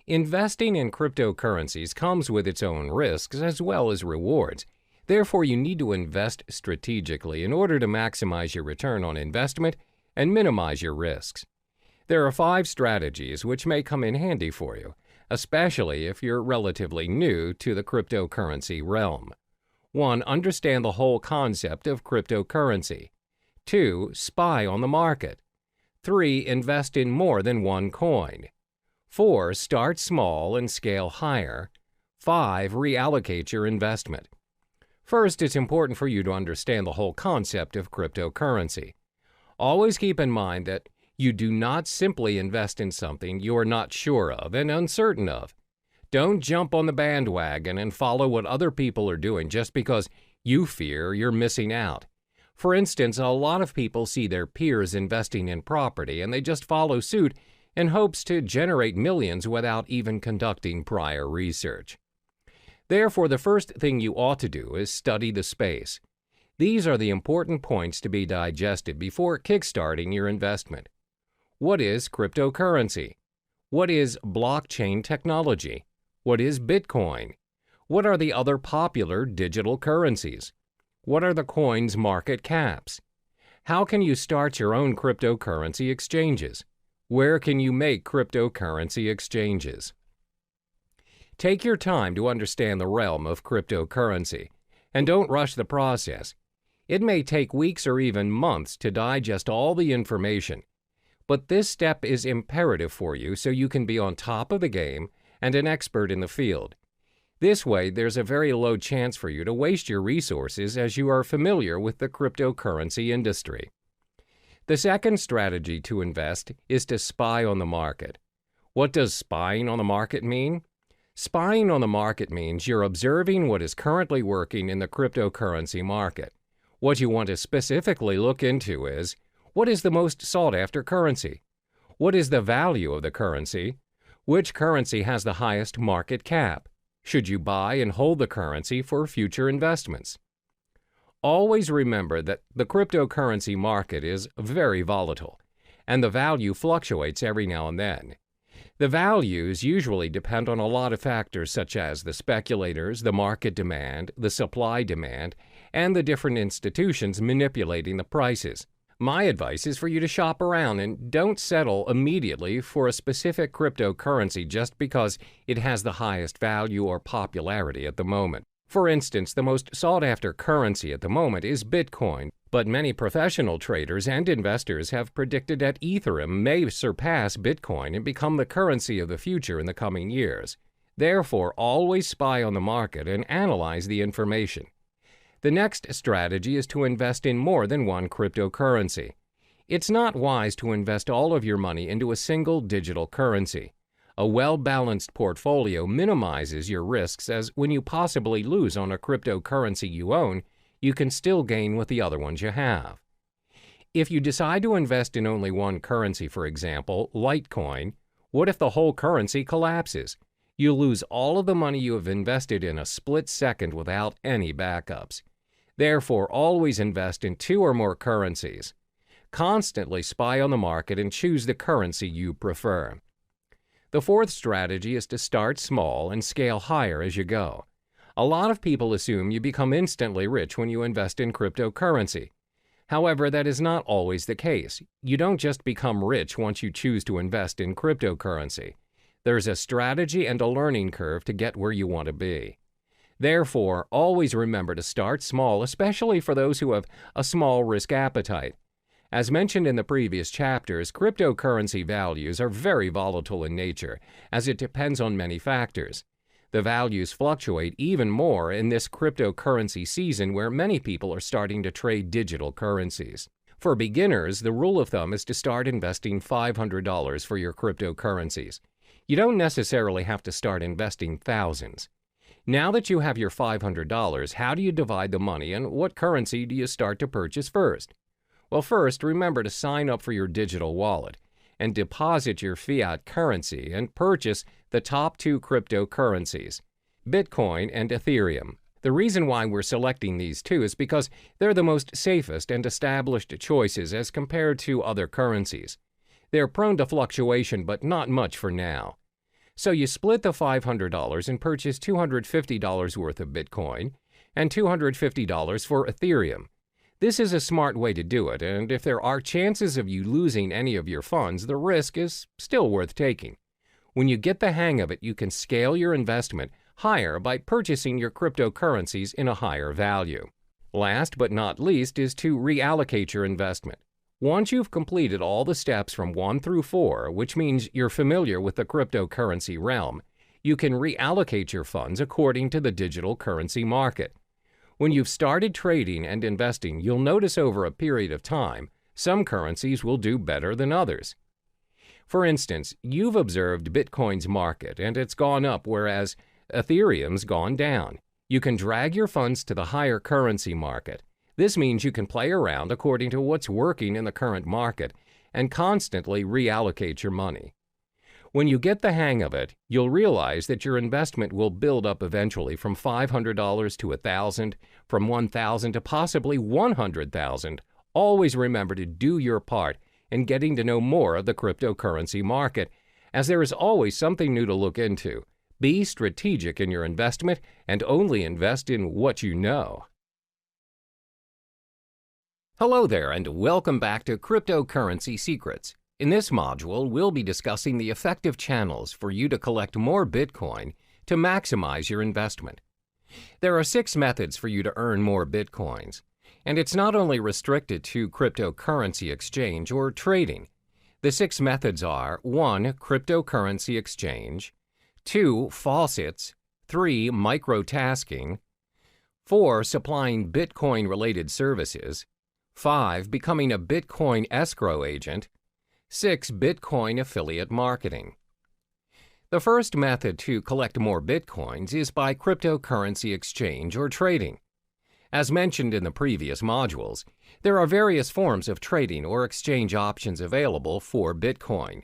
Speaker 1: Investing in cryptocurrencies comes with its own risks as well as rewards. Therefore, you need to invest strategically in order to maximize your return on investment and minimize your risks. There are 5 strategies which may come in handy for you, especially if you're relatively new to the cryptocurrency realm. 1. Understand the whole concept of cryptocurrency. 2. Spy on the market. 3. Invest in more than one coin. 4. Start small and scale higher. 5. Reallocate your investment. First, it's important for you to understand the whole concept of cryptocurrency. Always keep in mind that you do not simply invest in something you are not sure of and uncertain of. Don't jump on the bandwagon and follow what other people are doing just because you fear you're missing out. For instance, a lot of people see their peers investing in property and they just follow suit in hopes to generate millions without even conducting prior research. Therefore, the first thing you ought to do is study the space. These are the important points to be digested before kickstarting your investment. What is cryptocurrency? What is blockchain technology? What is Bitcoin? What are the other popular digital currencies? What are the coins' market caps? How can you start your own cryptocurrency exchanges? Where can you make cryptocurrency exchanges? Take your time to understand the realm of cryptocurrency, and don't rush the process. It may take weeks or even months to digest all the information, but this step is imperative for you so you can be on top of the game and an expert in the field. This way, there's a very low chance for you to waste your resources as you are familiar with the cryptocurrency industry. The second strategy to invest is to spy on the market. What does spying on the market mean? Spying on the market means you're observing what is currently working in the cryptocurrency market. What you want to specifically look into is, what is the most sought-after currency? What is the value of the currency? Which currency has the highest market cap? Should you buy and hold the currency for future investments? Always remember that the cryptocurrency market is very volatile, and the value fluctuates every now and then. The values usually depend on a lot of factors such as the speculators, the market demand, the supply demand, and the different institutions manipulating the prices. My advice is for you to shop around and don't settle immediately for a specific cryptocurrency just because it has the highest value or popularity at the moment. For instance, the most sought-after currency at the moment is Bitcoin, but many professional traders and investors have predicted that Ethereum may surpass Bitcoin and become the currency of the future in the coming years. Therefore, always spy on the market and analyze the information. The next strategy is to invest in more than one cryptocurrency. It's not wise to invest all of your money into a single digital currency. A well-balanced portfolio minimizes your risks, as when you possibly lose on a cryptocurrency you own, you can still gain with the other ones you have. If you decide to invest in only one currency, for example, Litecoin, what if the whole currency collapses? You'll lose all of the money you have invested in a split second without any backups. Therefore, always invest in two or more currencies. Constantly spy on the market and choose the currency you prefer. The fourth strategy is to start small and scale higher as you go. A lot of people assume you become instantly rich when you invest in cryptocurrency. However, that is not always the case. You don't just become rich once you choose to invest in cryptocurrency. There's a strategy and a learning curve to get where you want to be. Therefore, always remember to start small, especially for those who have a small risk appetite. As mentioned in the previous chapters, cryptocurrency values are very volatile in nature, as it depends on many factors. The values fluctuate even more in this cryptocurrency season where many people are starting to trade digital currencies. For beginners, the rule of thumb is to start investing $500 for your cryptocurrencies. You don't necessarily have to start investing thousands. Now that you have your $500, how do you divide the money and what currency do you start to purchase first? Well, first, remember to sign up for your digital wallet and deposit your fiat currency and purchase the top two cryptocurrencies, Bitcoin and Ethereum. The reason why we're selecting these two is because they're the most safest and established choices as compared to other currencies. They're prone to fluctuation, but not much for now. So you split the $500 and purchase $250 worth of Bitcoin and $250 for Ethereum. This is a smart way to do it, and if there are chances of you losing any of your funds, the risk is still worth taking. When you get the hang of it, you can scale your investment higher by purchasing your cryptocurrencies in a higher value. Last but not least is to reallocate your investment. Once you've completed all the steps from 1 through 4, which means you're familiar with the cryptocurrency realm, you can reallocate your funds according to the digital currency market. When you've started trading and investing, you'll notice over a period of time, some currencies will do better than others. For instance, you've observed Bitcoin's market and it's gone up, whereas Ethereum's gone down. You can drag your funds to the higher currency market. This means you can play around according to what's working in the current market and constantly reallocate your money. When you get the hang of it, you'll realize that your investment will build up eventually from $500 to $1,000, from $1,000 to possibly $100,000. Always remember to do your part in getting to know more of the cryptocurrency market, as there is always something new to look into. Be strategic in your investment and only invest in what you know. Hello there, and welcome back to Cryptocurrency Secrets. In this module, we'll be discussing the effective channels for you to collect more Bitcoin to maximize your investment. There are 6 methods for you to earn more Bitcoins, and it's not only restricted to cryptocurrency exchange or trading. The 6 methods are 1. Cryptocurrency exchange, 2. Faucets, 3. Microtasking, 4. Supplying Bitcoin-related services, 5. Becoming a Bitcoin escrow agent, 6. Bitcoin affiliate marketing. The first method to collect more Bitcoins is by cryptocurrency exchange or trading. As mentioned in the previous modules, there are various forms of trading or exchange options available for Bitcoin.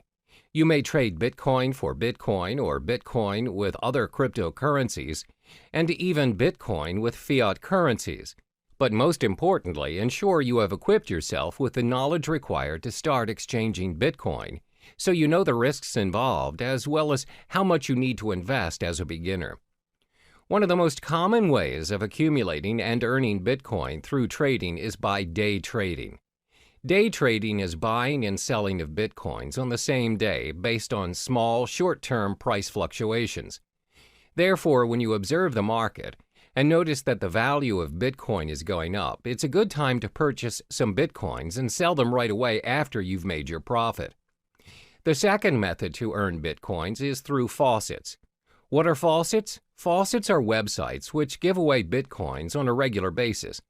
Speaker 1: You may trade Bitcoin for Bitcoin or Bitcoin with other cryptocurrencies, and even Bitcoin with fiat currencies. But most importantly, ensure you have equipped yourself with the knowledge required to start exchanging Bitcoin so you know the risks involved as well as how much you need to invest as a beginner. One of the most common ways of accumulating and earning Bitcoin through trading is by day trading. Day trading is buying and selling of Bitcoins on the same day based on small, short-term price fluctuations. Therefore, when you observe the market and notice that the value of Bitcoin is going up, it's a good time to purchase some Bitcoins and sell them right away after you've made your profit. The second method to earn Bitcoins is through faucets. What are faucets? Faucets are websites which give away Bitcoins on a regular basis.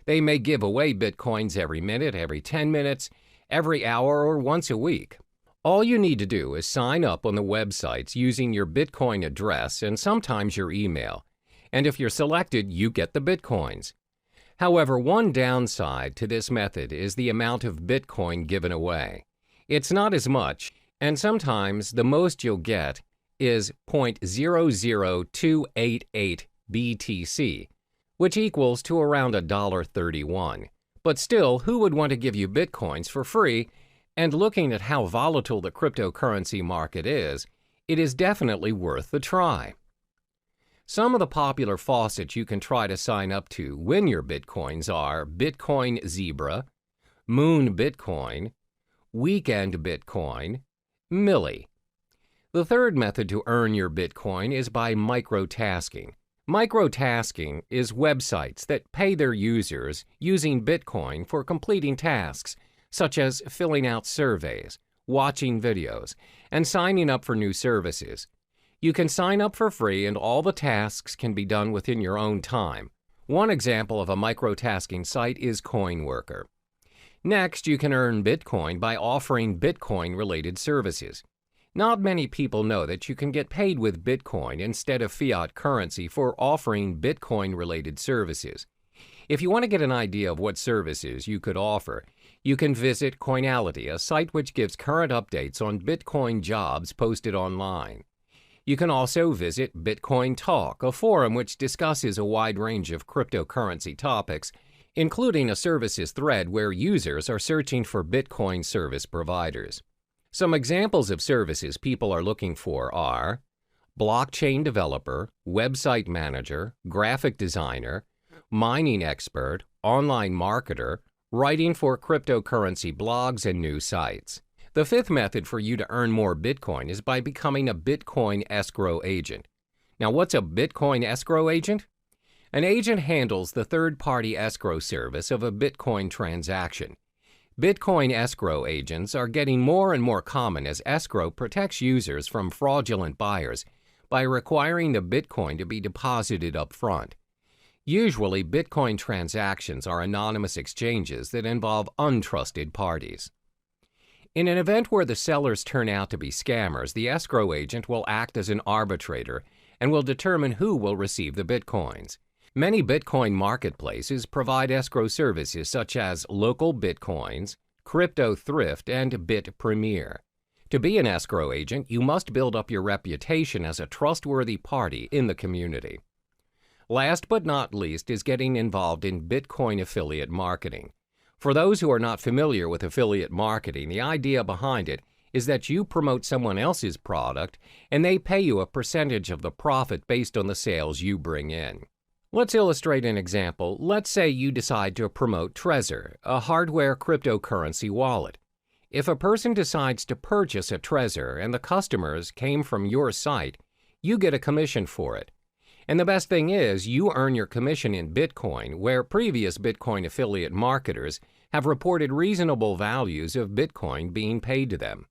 Speaker 1: They may give away Bitcoins every minute, every 10 minutes, every hour, or once a week. All you need to do is sign up on the websites using your Bitcoin address and sometimes your email. And if you're selected, you get the Bitcoins. However, one downside to this method is the amount of Bitcoin given away. It's not as much, and sometimes the most you'll get is 0.00288 BTC, which equals to around $1.31. But still, who would want to give you Bitcoins for free? And looking at how volatile the cryptocurrency market is, it is definitely worth the try. Some of the popular faucets you can try to sign up to win your Bitcoins are Bitcoin Zebra, Moon Bitcoin, Weekend Bitcoin, Millie. The third method to earn your Bitcoin is by microtasking. Microtasking is websites that pay their users using Bitcoin for completing tasks, such as filling out surveys, watching videos, and signing up for new services. You can sign up for free and all the tasks can be done within your own time. One example of a microtasking site is CoinWorker. Next, you can earn Bitcoin by offering Bitcoin-related services. Not many people know that you can get paid with Bitcoin instead of fiat currency for offering Bitcoin-related services. If you want to get an idea of what services you could offer, you can visit Coinality, a site which gives current updates on Bitcoin jobs posted online. You can also visit Bitcoin Talk, a forum which discusses a wide range of cryptocurrency topics, including a services thread where users are searching for Bitcoin service providers. Some examples of services people are looking for are blockchain developer, website manager, graphic designer, mining expert, online marketer, writing for cryptocurrency blogs and new sites. The fifth method for you to earn more Bitcoin is by becoming a Bitcoin escrow agent. Now, what's a Bitcoin escrow agent? An agent handles the third-party escrow service of a Bitcoin transaction. Bitcoin escrow agents are getting more and more common as escrow protects users from fraudulent buyers by requiring the Bitcoin to be deposited up front. Usually, Bitcoin transactions are anonymous exchanges that involve untrusted parties. In an event where the sellers turn out to be scammers, the escrow agent will act as an arbitrator and will determine who will receive the Bitcoins. Many Bitcoin marketplaces provide escrow services such as Local Bitcoins, Crypto Thrift, and Bit Premier. To be an escrow agent, you must build up your reputation as a trustworthy party in the community. Last but not least is getting involved in Bitcoin affiliate marketing. For those who are not familiar with affiliate marketing, the idea behind it is that you promote someone else's product and they pay you a percentage of the profit based on the sales you bring in. Let's illustrate an example. Let's say you decide to promote Trezor, a hardware cryptocurrency wallet. If a person decides to purchase a Trezor and the customers came from your site, you get a commission for it. And the best thing is, you earn your commission in Bitcoin, where previous Bitcoin affiliate marketers have reported reasonable values of Bitcoin being paid to them.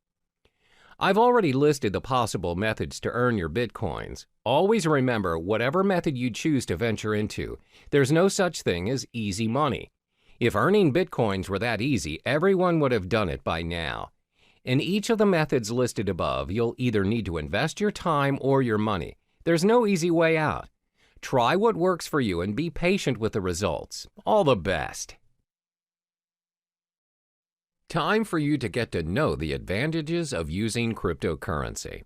Speaker 1: I've already listed the possible methods to earn your Bitcoins. Always remember, whatever method you choose to venture into, there's no such thing as easy money. If earning Bitcoins were that easy, everyone would have done it by now. In each of the methods listed above, you'll either need to invest your time or your money. There's no easy way out. Try what works for you and be patient with the results. All the best. Time for you to get to know the advantages of using cryptocurrency.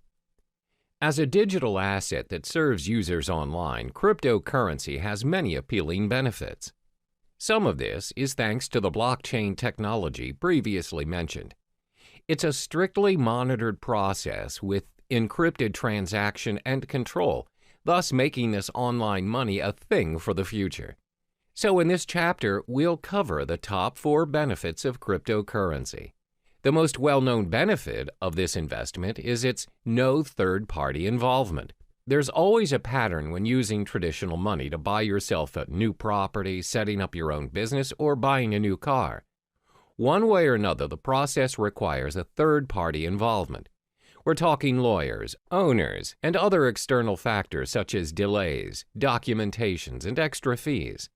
Speaker 1: As a digital asset that serves users online, cryptocurrency has many appealing benefits. Some of this is thanks to the blockchain technology previously mentioned. It's a strictly monitored process with encrypted transaction and control, thus making this online money a thing for the future. So in this chapter, we'll cover the top 4 benefits of cryptocurrency. The most well-known benefit of this investment is its no third-party involvement. There's always a pattern when using traditional money to buy yourself a new property, setting up your own business, or buying a new car. One way or another, the process requires a third-party involvement. We're talking lawyers, owners, and other external factors such as delays, documentations, and extra fees.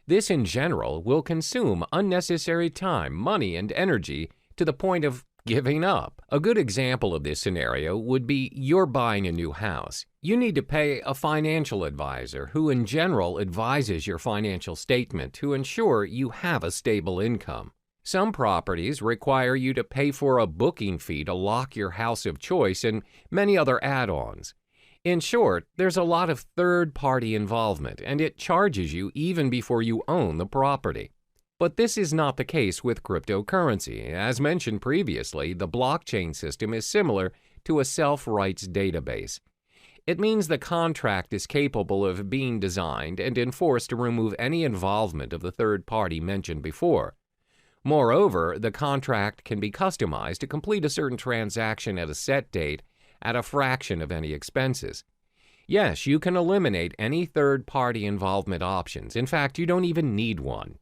Speaker 1: This, in general, will consume unnecessary time, money, and energy to the point of giving up. A good example of this scenario would be you're buying a new house. You need to pay a financial advisor who, in general, advises your financial statement to ensure you have a stable income. Some properties require you to pay for a booking fee to lock your house of choice and many other add-ons. In short, there's a lot of third-party involvement, and it charges you even before you own the property. But this is not the case with cryptocurrency. As mentioned previously, the blockchain system is similar to a self-rights database. It means the contract is capable of being designed and enforced to remove any involvement of the third party mentioned before. Moreover, the contract can be customized to complete a certain transaction at a set date at a fraction of any expenses. Yes, you can eliminate any third-party involvement options. In fact, you don't even need one.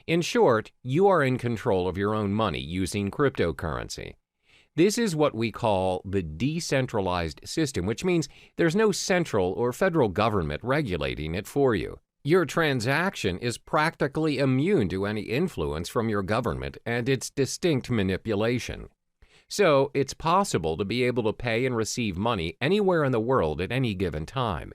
Speaker 1: In short, you are in control of your own money using cryptocurrency. This is what we call the decentralized system, which means there's no central or federal government regulating it for you. Your transaction is practically immune to any influence from your government and its distinct manipulation. So, it's possible to be able to pay and receive money anywhere in the world at any given time.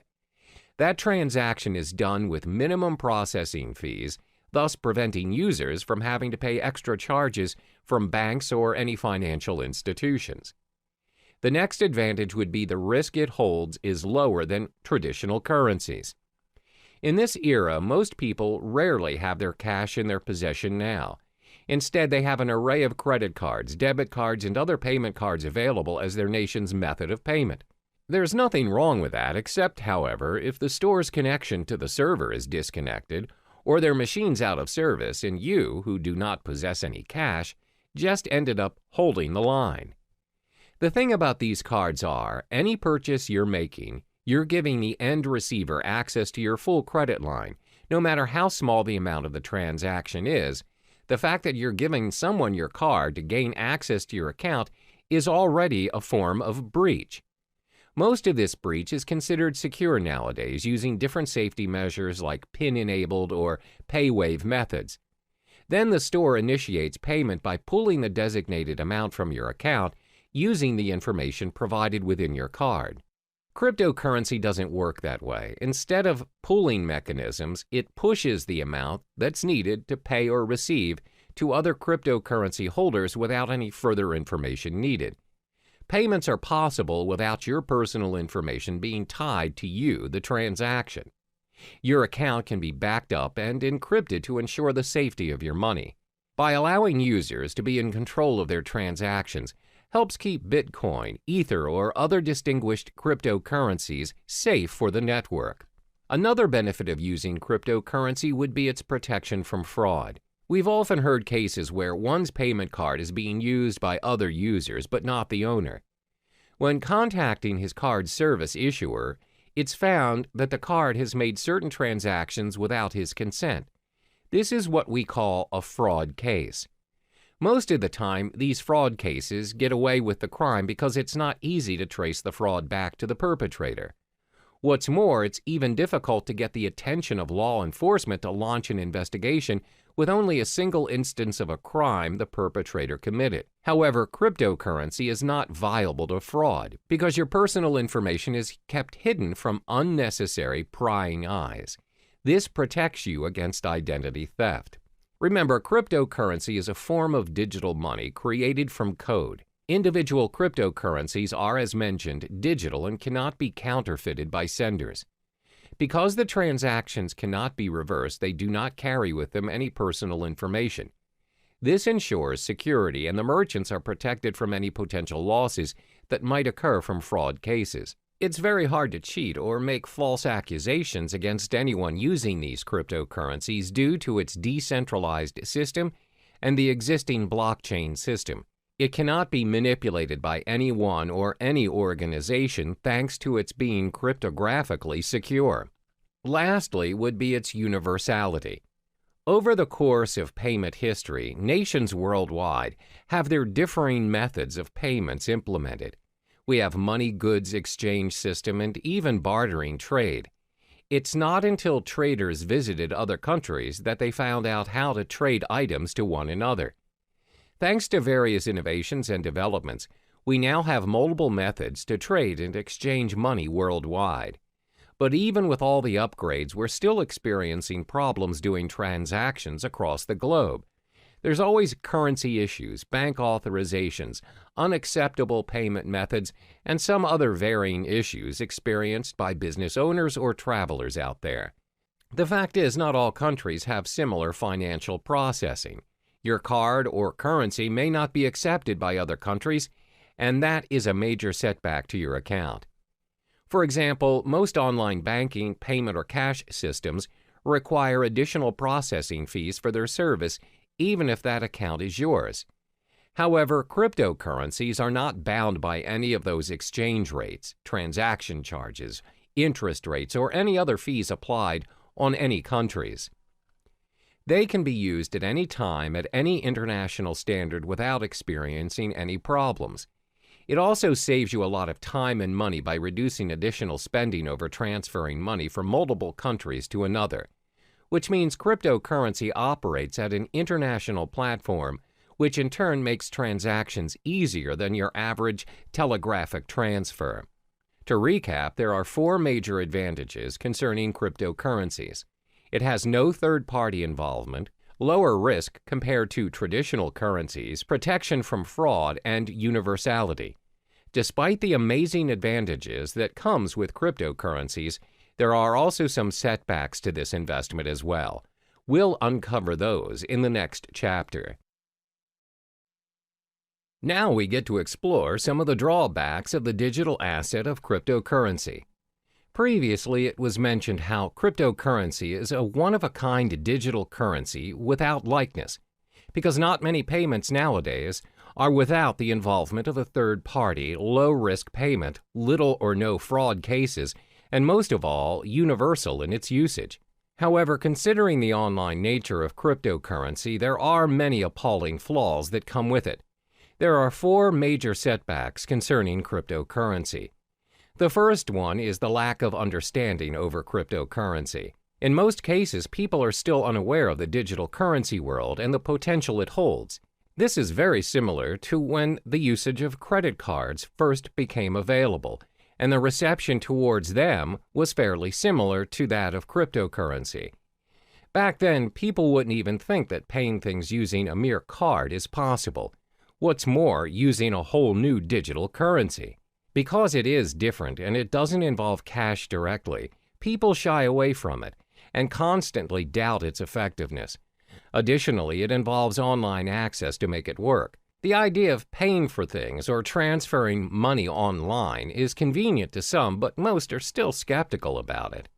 Speaker 1: That transaction is done with minimum processing fees, thus preventing users from having to pay extra charges from banks or any financial institutions. The next advantage would be the risk it holds is lower than traditional currencies. In this era, most people rarely have their cash in their possession now. Instead, they have an array of credit cards, debit cards, and other payment cards available as their nation's method of payment. There's nothing wrong with that, except, however, if the store's connection to the server is disconnected, or their machine's out of service, and you, who do not possess any cash, just ended up holding the line. The thing about these cards are, any purchase you're making, you're giving the end receiver access to your full credit line, no matter how small the amount of the transaction is. The fact that you're giving someone your card to gain access to your account is already a form of breach. Most of this breach is considered secure nowadays using different safety measures like PIN-enabled or pay-wave methods. Then the store initiates payment by pulling the designated amount from your account using the information provided within your card. Cryptocurrency doesn't work that way. Instead of pooling mechanisms, it pushes the amount that's needed to pay or receive to other cryptocurrency holders without any further information needed. Payments are possible without your personal information being tied to you, the transaction. Your account can be backed up and encrypted to ensure the safety of your money. By allowing users to be in control of their transactions, helps keep Bitcoin, Ether, or other distinguished cryptocurrencies safe for the network. Another benefit of using cryptocurrency would be its protection from fraud. We've often heard cases where one's payment card is being used by other users but not the owner. When contacting his card's service issuer, it's found that the card has made certain transactions without his consent. This is what we call a fraud case. Most of the time, these fraud cases get away with the crime because it's not easy to trace the fraud back to the perpetrator. What's more, it's even difficult to get the attention of law enforcement to launch an investigation with only a single instance of a crime the perpetrator committed. However, cryptocurrency is not viable to fraud because your personal information is kept hidden from unnecessary prying eyes. This protects you against identity theft. Remember, cryptocurrency is a form of digital money created from code. Individual cryptocurrencies are, as mentioned, digital and cannot be counterfeited by senders. Because the transactions cannot be reversed, they do not carry with them any personal information. This ensures security and the merchants are protected from any potential losses that might occur from fraud cases. It's very hard to cheat or make false accusations against anyone using these cryptocurrencies due to its decentralized system and the existing blockchain system. It cannot be manipulated by anyone or any organization thanks to its being cryptographically secure. Lastly would be its universality. Over the course of payment history, nations worldwide have their differing methods of payments implemented. We have money goods exchange system and even bartering trade. It's not until traders visited other countries that they found out how to trade items to one another. Thanks to various innovations and developments, we now have multiple methods to trade and exchange money worldwide. But even with all the upgrades, we're still experiencing problems doing transactions across the globe. There's always currency issues, bank authorizations, unacceptable payment methods, and some other varying issues experienced by business owners or travelers out there. The fact is, not all countries have similar financial processing. Your card or currency may not be accepted by other countries, and that is a major setback to your account. For example, most online banking, payment, or cash systems require additional processing fees for their service, even if that account is yours. However, cryptocurrencies are not bound by any of those exchange rates, transaction charges, interest rates, or any other fees applied on any countries. They can be used at any time at any international standard without experiencing any problems. It also saves you a lot of time and money by reducing additional spending over transferring money from multiple countries to another, which means cryptocurrency operates at an international platform, which in turn makes transactions easier than your average telegraphic transfer. To recap, there are 4 major advantages concerning cryptocurrencies. It has no third-party involvement, lower risk compared to traditional currencies, protection from fraud, and universality. Despite the amazing advantages that comes with cryptocurrencies, there are also some setbacks to this investment as well. We'll uncover those in the next chapter. Now we get to explore some of the drawbacks of the digital asset of cryptocurrency. Previously, it was mentioned how cryptocurrency is a one-of-a-kind digital currency without likeness, because not many payments nowadays are without the involvement of a third-party, low-risk payment, little or no fraud cases, and most of all, universal in its usage. However, considering the online nature of cryptocurrency, there are many appalling flaws that come with it. There are 4 major setbacks concerning cryptocurrency. The first one is the lack of understanding over cryptocurrency. In most cases, people are still unaware of the digital currency world and the potential it holds. This is very similar to when the usage of credit cards first became available, and the reception towards them was fairly similar to that of cryptocurrency. Back then, people wouldn't even think that paying things using a mere card is possible. What's more, using a whole new digital currency. Because it is different and it doesn't involve cash directly, people shy away from it and constantly doubt its effectiveness. Additionally, it involves online access to make it work. The idea of paying for things or transferring money online is convenient to some, but most are still skeptical about it.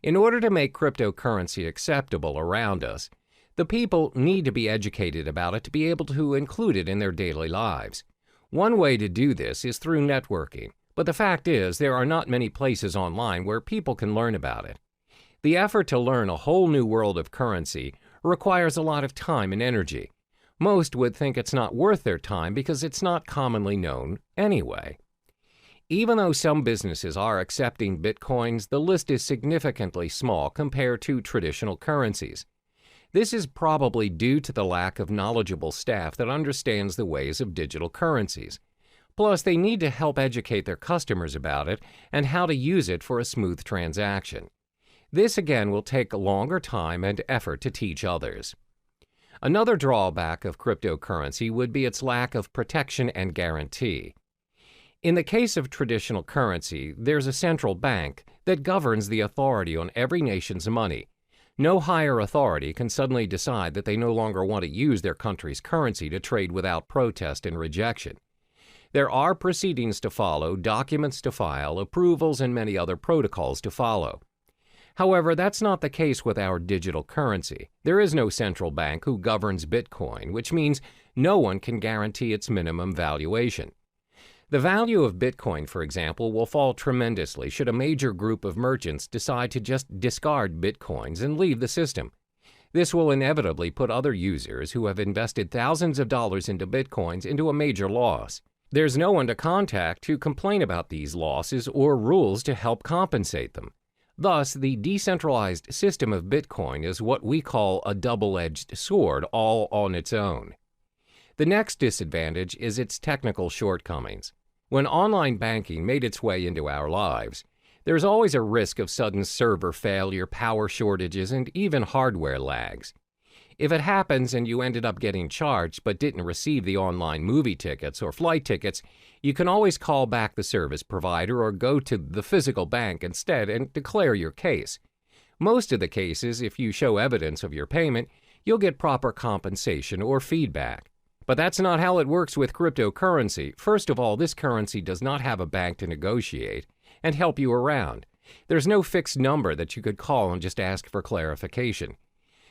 Speaker 1: In order to make cryptocurrency acceptable around us, the people need to be educated about it to be able to include it in their daily lives. One way to do this is through networking, but the fact is there are not many places online where people can learn about it. The effort to learn a whole new world of currency requires a lot of time and energy. Most would think it's not worth their time because it's not commonly known anyway. Even though some businesses are accepting bitcoins, the list is significantly small compared to traditional currencies. This is probably due to the lack of knowledgeable staff that understands the ways of digital currencies. Plus, they need to help educate their customers about it and how to use it for a smooth transaction. This again will take a longer time and effort to teach others. Another drawback of cryptocurrency would be its lack of protection and guarantee. In the case of traditional currency, there's a central bank that governs the authority on every nation's money. No higher authority can suddenly decide that they no longer want to use their country's currency to trade without protest and rejection. There are proceedings to follow, documents to file, approvals, and many other protocols to follow. However, that's not the case with our digital currency. There is no central bank who governs Bitcoin, which means no one can guarantee its minimum valuation. The value of Bitcoin, for example, will fall tremendously should a major group of merchants decide to just discard Bitcoins and leave the system. This will inevitably put other users who have invested thousands of dollars into Bitcoins into a major loss. There's no one to contact to complain about these losses or rules to help compensate them. Thus, the decentralized system of Bitcoin is what we call a double-edged sword all on its own. The next disadvantage is its technical shortcomings. When online banking made its way into our lives, there's always a risk of sudden server failure, power shortages, and even hardware lags. If it happens and you ended up getting charged but didn't receive the online movie tickets or flight tickets, you can always call back the service provider or go to the physical bank instead and declare your case. Most of the cases, if you show evidence of your payment, you'll get proper compensation or feedback. But that's not how it works with cryptocurrency. First of all, this currency does not have a bank to negotiate and help you around. There's no fixed number that you could call and just ask for clarification.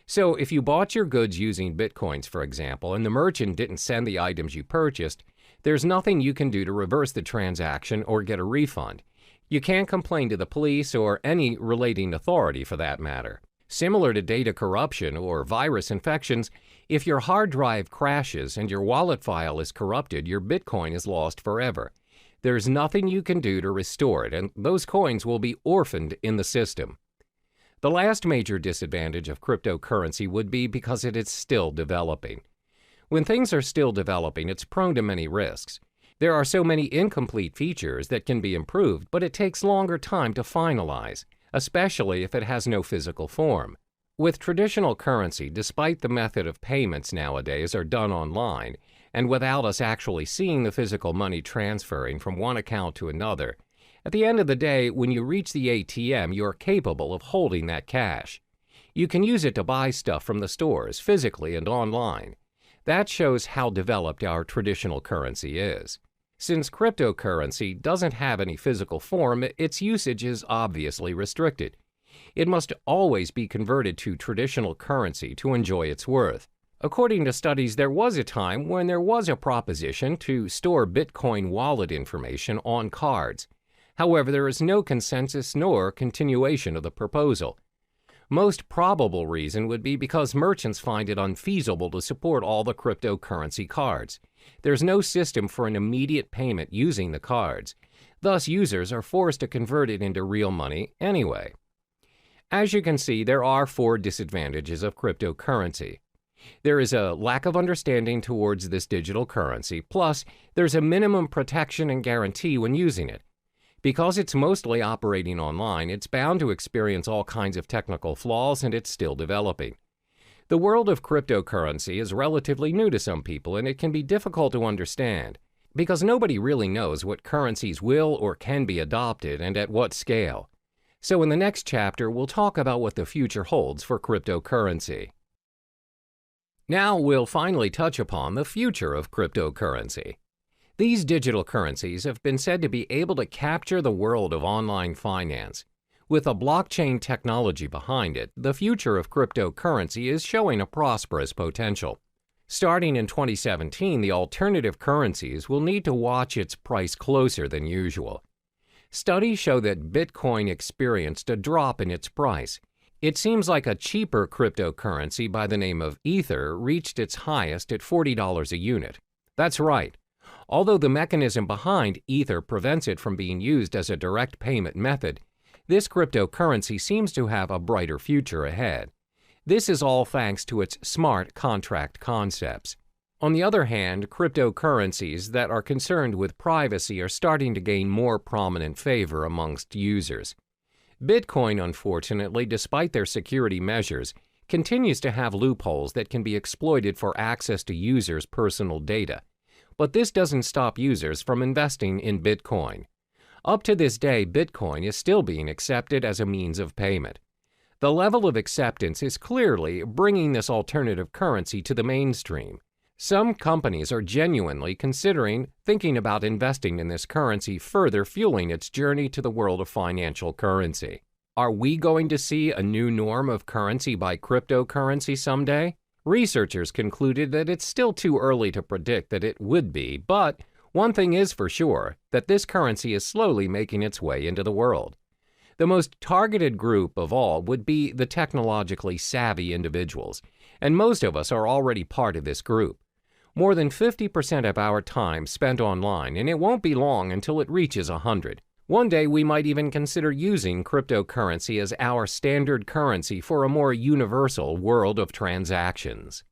Speaker 1: So if you bought your goods using Bitcoins, for example, and the merchant didn't send the items you purchased, there's nothing you can do to reverse the transaction or get a refund. You can't complain to the police or any relating authority for that matter. Similar to data corruption or virus infections, if your hard drive crashes and your wallet file is corrupted, your Bitcoin is lost forever. There's nothing you can do to restore it, and those coins will be orphaned in the system. The last major disadvantage of cryptocurrency would be because it is still developing. When things are still developing, it's prone to many risks. There are so many incomplete features that can be improved, but it takes longer time to finalize, especially if it has no physical form. With traditional currency, despite the method of payments nowadays are done online, and without us actually seeing the physical money transferring from one account to another, at the end of the day, when you reach the ATM, you are capable of holding that cash. You can use it to buy stuff from the stores, physically and online. That shows how developed our traditional currency is. Since cryptocurrency doesn't have any physical form, its usage is obviously restricted. It must always be converted to traditional currency to enjoy its worth. According to studies, there was a time when there was a proposition to store Bitcoin wallet information on cards. However, there is no consensus nor continuation of the proposal. Most probable reason would be because merchants find it unfeasible to support all the cryptocurrency cards. There's no system for an immediate payment using the cards. Thus, users are forced to convert it into real money anyway. As you can see, there are 4 disadvantages of cryptocurrency. There is a lack of understanding towards this digital currency, plus there's a minimum protection and guarantee when using it. Because it's mostly operating online, it's bound to experience all kinds of technical flaws, and it's still developing. The world of cryptocurrency is relatively new to some people, and it can be difficult to understand, because nobody really knows what currencies will or can be adopted and at what scale. So in the next chapter, we'll talk about what the future holds for cryptocurrency. Now we'll finally touch upon the future of cryptocurrency. These digital currencies have been said to be able to capture the world of online finance. With a blockchain technology behind it, the future of cryptocurrency is showing a prosperous potential. Starting in 2017, the alternative currencies will need to watch its price closer than usual. Studies show that Bitcoin experienced a drop in its price. It seems like a cheaper cryptocurrency by the name of Ether reached its highest at $40 a unit. That's right. Although the mechanism behind Ether prevents it from being used as a direct payment method, this cryptocurrency seems to have a brighter future ahead. This is all thanks to its smart contract concepts. On the other hand, cryptocurrencies that are concerned with privacy are starting to gain more prominent favor amongst users. Bitcoin, unfortunately, despite their security measures, continues to have loopholes that can be exploited for access to users' personal data. But this doesn't stop users from investing in Bitcoin. Up to this day, Bitcoin is still being accepted as a means of payment. The level of acceptance is clearly bringing this alternative currency to the mainstream. Some companies are genuinely thinking about investing in this currency, further fueling its journey to the world of financial currency. Are we going to see a new norm of currency by cryptocurrency someday? Researchers concluded that it's still too early to predict that it would be, but one thing is for sure, that this currency is slowly making its way into the world. The most targeted group of all would be the technologically savvy individuals, and most of us are already part of this group. More than 50% of our time spent online, and it won't be long until it reaches 100. One day we might even consider using cryptocurrency as our standard currency for a more universal world of transactions.